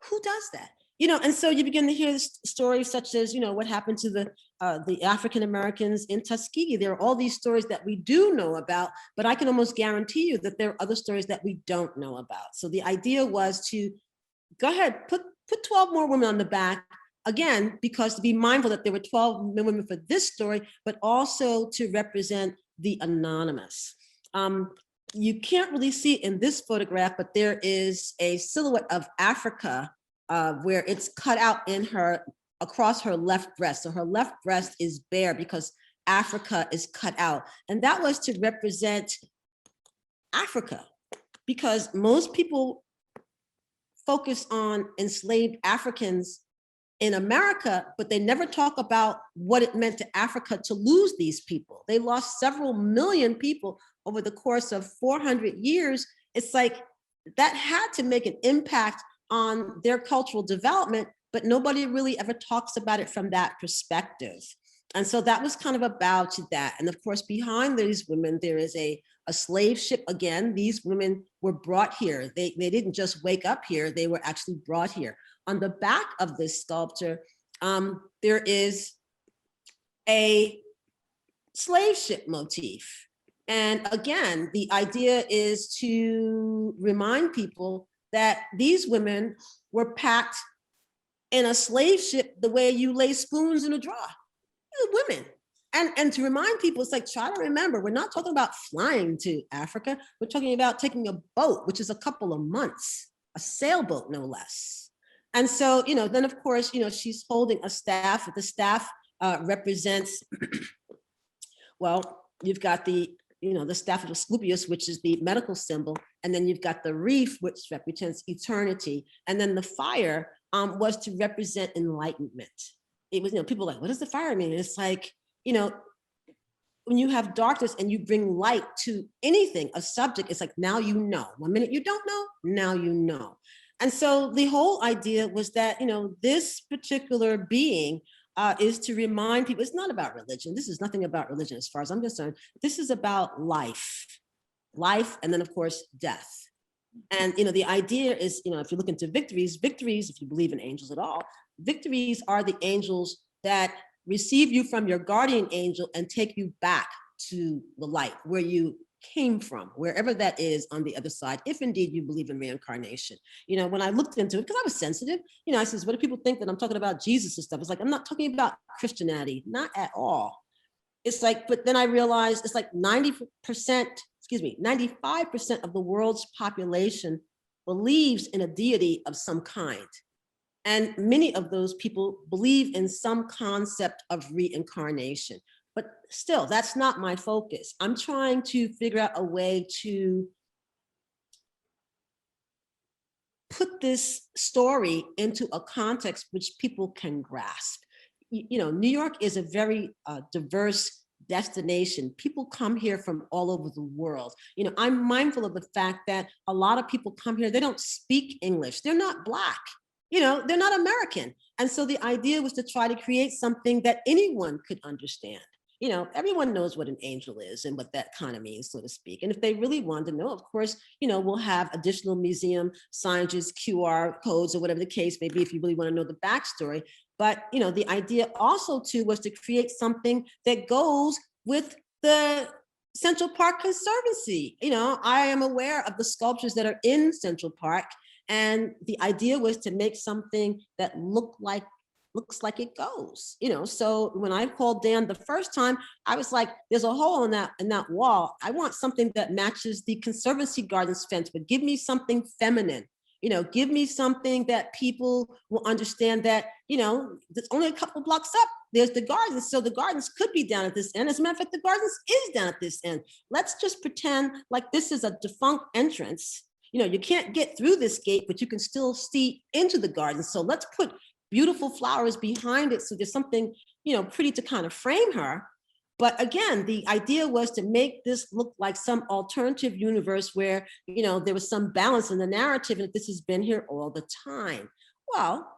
Speaker 11: who does that? And so you begin to hear stories such as, what happened to the African Americans in Tuskegee. There are all these stories that we do know about, but I can almost guarantee you that there are other stories that we don't know about. So the idea was to go ahead, put 12 more women on the back, again, because to be mindful that there were 12 women for this story, but also to represent the anonymous. You can't really see it in this photograph, but there is a silhouette of Africa where it's cut out across her left breast. So her left breast is bare because Africa is cut out. And that was to represent Africa, because most people focus on enslaved Africans in America, but they never talk about what it meant to Africa to lose these people. They lost several million people over the course of 400 years. It's like that had to make an impact on their cultural development, but nobody really ever talks about it from that perspective. And so that was kind of about that. And of course, behind these women, there is a slave ship. Again, these women were brought here. They didn't just wake up here, they were actually brought here. On the back of this sculpture, there is a slave ship motif. And again, the idea is to remind people that these women were packed in a slave ship the way you lay spoons in a drawer. Women. And to remind people, it's like, try to remember, we're not talking about flying to Africa. We're talking about taking a boat, which is a couple of months, a sailboat, no less. And so, then of course, she's holding a staff. The staff represents, well, you've got the staff of Asclepius, which is the medical symbol. And then you've got the reef, which represents eternity. And then the fire was to represent enlightenment. It was, people were like, what does the fire mean? It's like, when you have darkness and you bring light to anything, a subject, it's like, now you know. 1 minute you don't know, now you know. And so the whole idea was that, this particular being is to remind people, it's not about religion. This is nothing about religion as far as I'm concerned. This is about life, and then of course, death. And, the idea is, if you look into victories, if you believe in angels at all, victories are the angels that receive you from your guardian angel and take you back to the light where you came from, wherever that is on the other side, if indeed you believe in reincarnation. When I looked into it, because I was sensitive, I says, what do people think that I'm talking about Jesus and stuff? It's like, I'm not talking about Christianity, not at all. It's like, but then I realized it's like 95% of the world's population believes in a deity of some kind. And many of those people believe in some concept of reincarnation. But still, that's not my focus. I'm trying to figure out a way to put this story into a context which people can grasp. New York is a very diverse destination. People come here from all over the world. I'm mindful of the fact that a lot of people come here, they don't speak English. They're not Black. They're not American. And so the idea was to try to create something that anyone could understand. Everyone knows what an angel is and what that kind of means, so to speak. And if they really wanted to know, of course, we'll have additional museum signages, QR codes, or whatever the case may be, if you really want to know the backstory. But, the idea also too was to create something that goes with the Central Park Conservancy. I am aware of the sculptures that are in Central Park. And the idea was to make something that looks like it goes, So when I called Dan the first time, I was like, there's a hole in that wall. I want something that matches the Conservancy Gardens fence, but give me something feminine. Give me something that people will understand that, there's only a couple blocks up, there's the gardens. So the gardens could be down at this end. As a matter of fact, the gardens is down at this end. Let's just pretend like this is a defunct entrance. You can't get through this gate, but you can still see into the garden. So let's put beautiful flowers behind it. So there's something, pretty to kind of frame her. But again, the idea was to make this look like some alternative universe where, there was some balance in the narrative and that this has been here all the time. Well,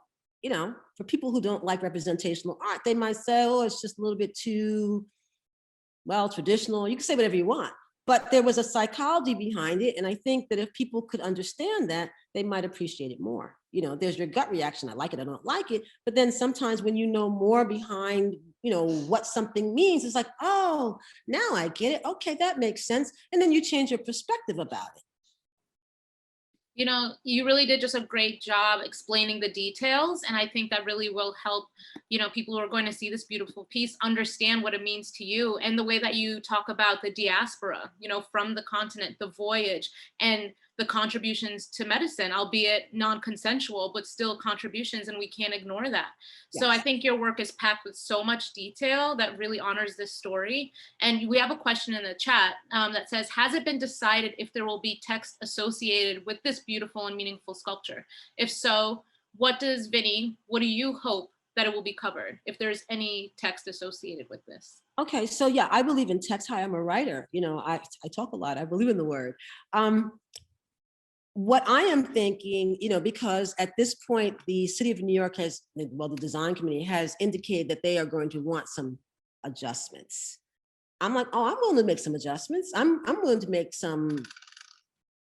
Speaker 11: for people who don't like representational art, they might say, oh, it's just a little bit too, well, traditional. You can say whatever you want. but there was a psychology behind it. And I think that if people could understand that, they might appreciate it more. You know, there's your gut reaction. I like it, I don't like it. But then sometimes when you know more behind, you know, what something means, it's like, oh, now I get it. Okay, that makes sense. And then you change your perspective about it.
Speaker 10: You know, you really did just a great job explaining the details. And I think that really will help, you know, people who are going to see this beautiful piece understand what it means to you, and the way that you talk about the diaspora, you know, from the continent, the voyage, and the contributions to medicine, albeit non-consensual, but still contributions, and we can't ignore that. Yes. So I think your work is packed with so much detail that really honors this story. And we have a question in the chat that says, has it been decided if there will be text associated with this beautiful and meaningful sculpture? If so, what do you hope that it will be covered, if there's any text associated with this?
Speaker 11: Okay, so yeah, I believe in text. Hi, I'm a writer. You know, I talk a lot. I believe in the word. What I am thinking, you know, because at this point, the city of New York has, well, the design committee has indicated that they are going to want some adjustments. I'm like, oh, I'm willing to make some adjustments. I'm willing to make some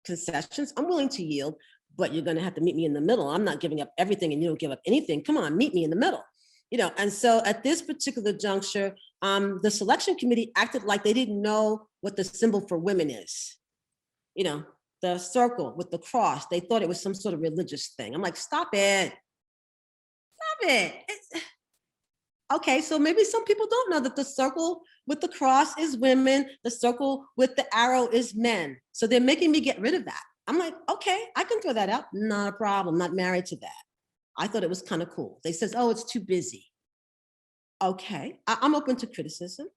Speaker 11: concessions. I'm willing to yield, but you're going to have to meet me in the middle. I'm not giving up everything and you don't give up anything. Come on, meet me in the middle. You know, and so at this particular juncture, the selection committee acted like they didn't know what the symbol for women is. You know, the circle with the cross, they thought it was some sort of religious thing. I'm like, stop it. Stop it. Okay, so maybe some people don't know that the circle with the cross is women, the circle with the arrow is men. So they're making me get rid of that. I'm like, okay, I can throw that out. Not a problem, not married to that. I thought it was kind of cool. They says, oh, it's too busy. Okay, I'm open to criticism.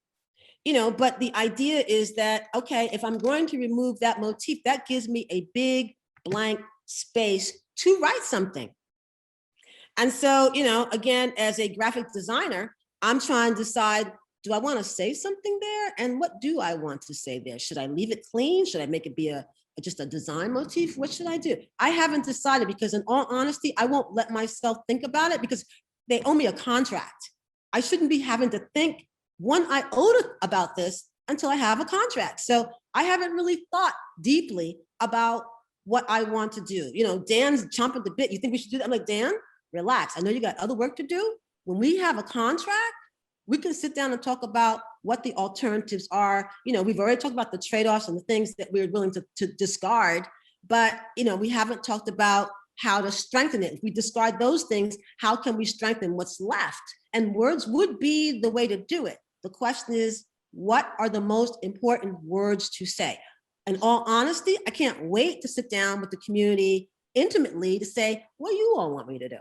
Speaker 11: You know, but the idea is that, okay, if I'm going to remove that motif, that gives me a big blank space to write something. And so, you know, again, as a graphic designer, I'm trying to decide, do I want to say something there? And what do I want to say there? Should I leave it clean? Should I make it be just a design motif? What should I do? I haven't decided, because in all honesty, I won't let myself think about it because they owe me a contract. I shouldn't be having to think one iota about this until I have a contract. So I haven't really thought deeply about what I want to do. You know, Dan's chomping at the bit. You think we should do that? I'm like, Dan, relax. I know you got other work to do. When we have a contract, we can sit down and talk about what the alternatives are. You know, we've already talked about the trade-offs and the things that we're willing to discard, but, you know, we haven't talked about how to strengthen it. If we discard those things, how can we strengthen what's left? And words would be the way to do it. The question is, what are the most important words to say? In all honesty, I can't wait to sit down with the community intimately to say, what do you all want me to do?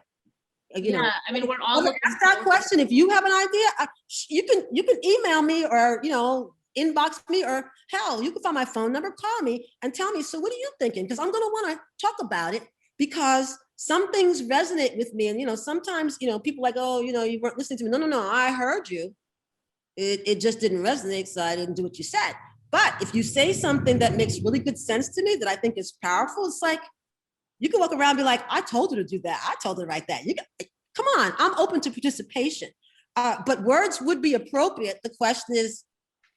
Speaker 11: You know,
Speaker 10: I mean, we're all looking
Speaker 11: ask that question. If you have an idea, you can email me, or, you know, inbox me, or hell, you can find my phone number, call me and tell me, so what are you thinking? Because I'm going to want to talk about it, because some things resonate with me. And, you know, sometimes, you know, people like, oh, you know, you weren't listening to me. No, I heard you. It just didn't resonate, so I didn't do what you said. But if you say something that makes really good sense to me, that I think is powerful, it's like, you can walk around and be like, I told her to do that. I told her to write that. Come on, I'm open to participation. But words would be appropriate. The question is,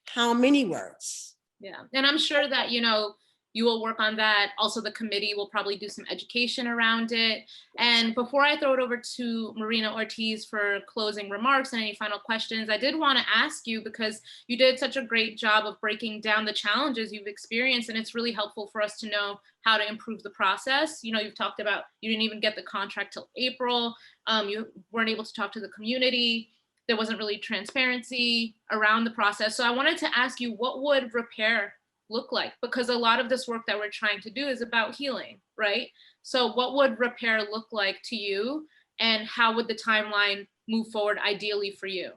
Speaker 11: how many words?
Speaker 10: Yeah, and I'm sure that, you know, you will work on that. Also, the committee will probably do some education around it. And before I throw it over to Marina Ortiz for closing remarks and any final questions, I did want to ask you, because you did such a great job of breaking down the challenges you've experienced, and it's really helpful for us to know how to improve the process. You know, you've talked about, you didn't even get the contract till April. You weren't able to talk to the community. There wasn't really transparency around the process. So I wanted to ask you, what would repair look like? Because a lot of this work that we're trying to do is about healing, right? So what would repair look like to you, and how would the timeline move forward ideally for you?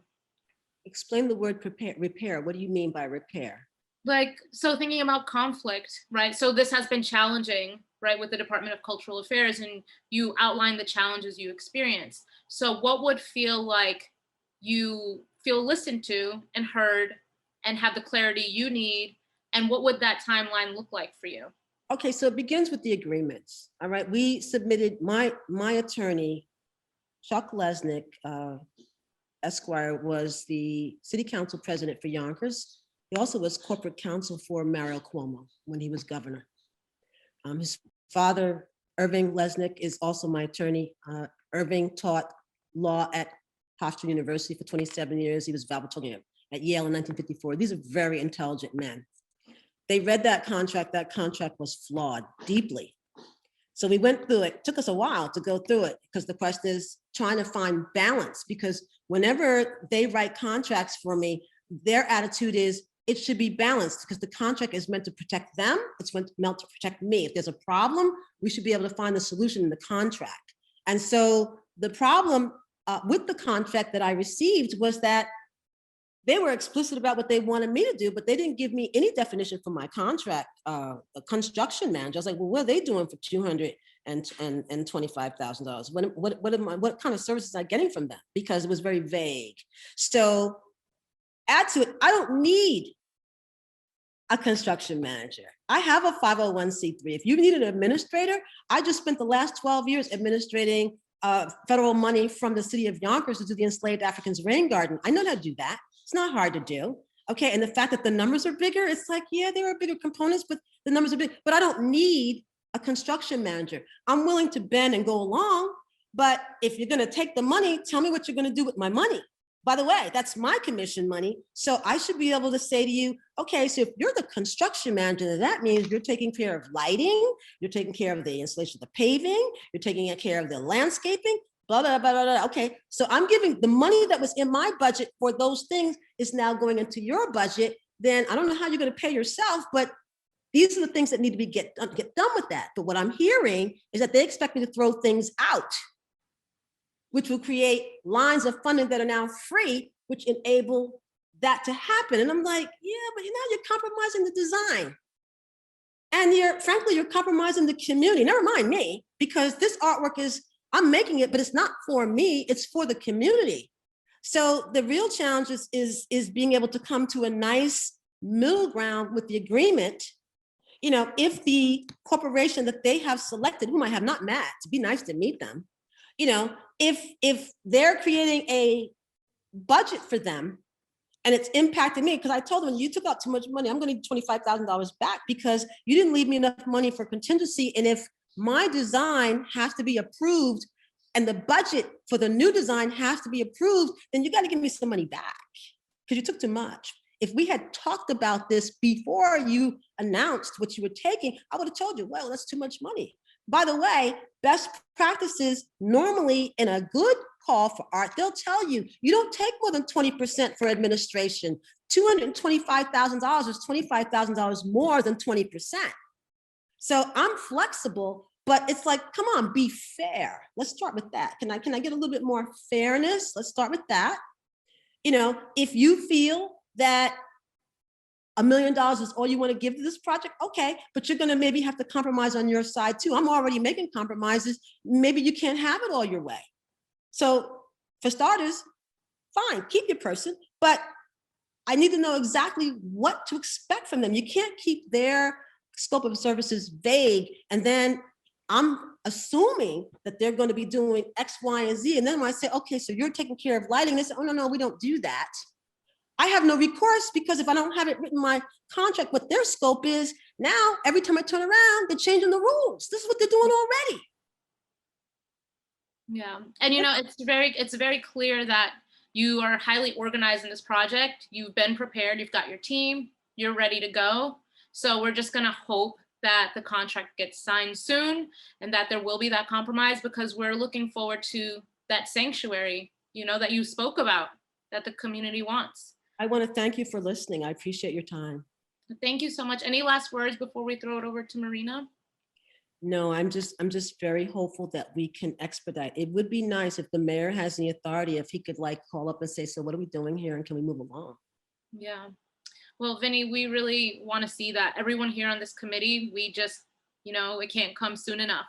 Speaker 11: Explain the word repair. What do you mean by repair?
Speaker 10: Like, so thinking about conflict, right? So this has been challenging, right, with the Department of Cultural Affairs, and you outlined the challenges you experienced. So what would feel like you feel listened to and heard and have the clarity you need? And what would that timeline look like for you?
Speaker 11: Okay, so it begins with the agreements. All right, we submitted, my attorney, Chuck Lesnick, Esquire, was the city council president for Yonkers. He also was corporate counsel for Mario Cuomo when he was governor. His father, Irving Lesnick, is also my attorney. Irving taught law at Hofstra University for 27 years. He was valedictorian at Yale in 1954. These are very intelligent men. They read that contract. That contract was flawed deeply. So we went through it. It took us a while to go through it because the question is trying to find balance, because whenever they write contracts for me, their attitude is it should be balanced because the contract is meant to protect them. It's meant to protect me. If there's a problem, we should be able to find the solution in the contract. And so the problem with the contract that I received was that they were explicit about what they wanted me to do, but they didn't give me any definition for my contract. A construction manager, I was like, well, what are they doing for $225,000? What kind of services am I getting from them? Because it was very vague. So add to it, I don't need a construction manager. I have a 501c3. If you need an administrator, I just spent the last 12 years administrating federal money from the city of Yonkers to do the enslaved Africans rain garden. I know how to do that. It's not hard to do. Okay, and the fact that the numbers are bigger, it's like, yeah, there are bigger components, but the numbers are big. But I don't need a construction manager. I'm willing to bend and go along, but if you're gonna take the money, tell me what you're gonna do with my money. By the way, that's my commission money. So I should be able to say to you, okay, so if you're the construction manager, that means you're taking care of lighting, you're taking care of the installation of the paving, you're taking care of the landscaping, blah, blah, blah, blah, blah. Okay, so I'm giving the money that was in my budget for those things is now going into your budget. Then I don't know how you're gonna pay yourself, but these are the things that need to be get done with that. But what I'm hearing is that they expect me to throw things out, which will create lines of funding that are now free, which enable that to happen. And I'm like, yeah, but now you're compromising the design. And frankly, you're compromising the community. Never mind me, because this artwork I'm making it, but it's not for me, it's for the community. So the real challenge is being able to come to a nice middle ground with the agreement. You know, if the corporation that they have selected, whom I have not met, it'd be nice to meet them, you know, if they're creating a budget for them and it's impacting me, because I told them, you took out too much money, I'm gonna need $25,000 back because you didn't leave me enough money for contingency. And if my design has to be approved and the budget for the new design has to be approved, then you gotta give me some money back because you took too much. If we had talked about this before you announced what you were taking, I would have told you, well, that's too much money. By the way, best practices normally in a good call for art, they'll tell you, you don't take more than 20% for administration. $225,000 is $25,000 more than 20%. So I'm flexible, but it's like, come on, be fair. Let's start with that. Can I get a little bit more fairness? Let's start with that. You know, if you feel that $1 million is all you want to give to this project, okay, but you're gonna maybe have to compromise on your side too. I'm already making compromises. Maybe you can't have it all your way. So for starters, fine, keep your person, but I need to know exactly what to expect from them. You can't keep their scope of services vague, and then I'm assuming that they're going to be doing X, Y, and Z. And then when I say, okay, so you're taking care of lighting, they say, oh, no, we don't do that. I have no recourse because if I don't have it written in my contract what their scope is, now every time I turn around, they're changing the rules. This is what they're doing already.
Speaker 10: Yeah, and you know, it's very clear that you are highly organized in this project. You've been prepared, you've got your team, you're ready to go. So we're just gonna hope that the contract gets signed soon and that there will be that compromise, because we're looking forward to that sanctuary, you know, that you spoke about, that the community wants.
Speaker 11: I want to thank you for listening. I appreciate your time.
Speaker 10: Thank you so much. Any last words before we throw it over to Marina?
Speaker 11: No, I'm just very hopeful that we can expedite. It would be nice if the mayor has the authority, if he could like call up and say, so what are we doing here and can we move along?
Speaker 10: Yeah. Well, Vinnie, we really want to see that. Everyone here on this committee, we just, you know, it can't come soon enough.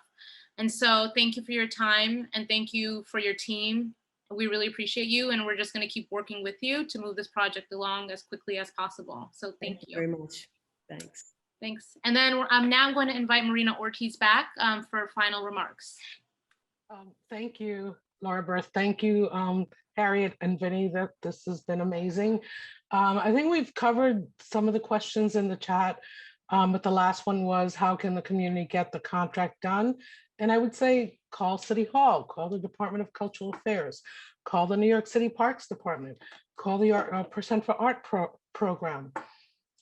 Speaker 10: And so thank you for your time and thank you for your team. We really appreciate you, and we're just going to keep working with you to move this project along as quickly as possible. So thank you
Speaker 11: very much. Thanks.
Speaker 10: Thanks. And then I'm now going to invite Marina Ortiz back for final remarks.
Speaker 2: Thank you, Laura Berth. Thank you, Harriet and Vinnie that this has been amazing. I think we've covered some of the questions in the chat, but the last one was, how can the community get the contract done? And I would say, call City Hall, call the Department of Cultural Affairs, call the New York City Parks Department, call the Percent for Art program,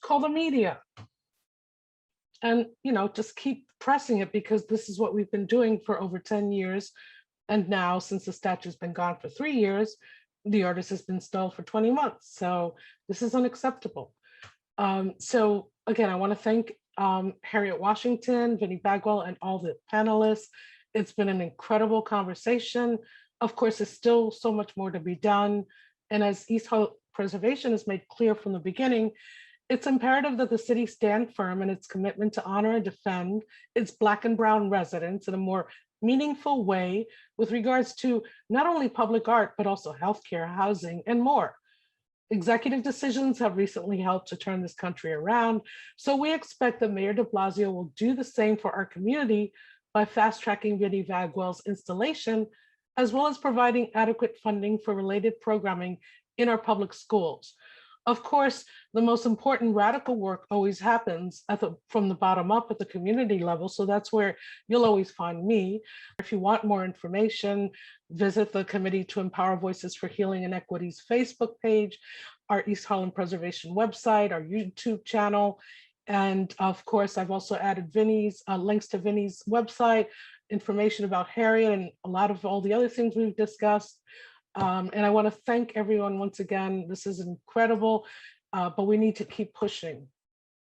Speaker 2: call the media. And, you know, just keep pressing it, because this is what we've been doing for over 10 years. And now, since the statue's been gone for 3 years, the artist has been stalled for 20 months. So this is unacceptable. So again, I want to thank Harriet Washington, Vinnie Bagwell, and all the panelists. It's been an incredible conversation. Of course, there's still so much more to be done. And as East Harlem Preservation has made clear from the beginning, it's imperative that the city stand firm in its commitment to honor and defend its Black and Brown residents in a more meaningful way with regards to not only public art, but also healthcare, housing, and more. Executive decisions have recently helped to turn this country around, so we expect that Mayor de Blasio will do the same for our community by fast-tracking Vinnie Bagwell's installation, as well as providing adequate funding for related programming in our public schools. Of course, the most important radical work always happens from the bottom up at the community level, so that's where you'll always find me. If you want more information, visit the Committee to Empower Voices for Healing and Equity's Facebook page, our East Harlem Preservation website, our YouTube channel, and of course, I've also added Vinnie's links to Vinnie's website, information about Harriet, and a lot of all the other things we've discussed. And I want to thank everyone once again. This is incredible, but we need to keep pushing.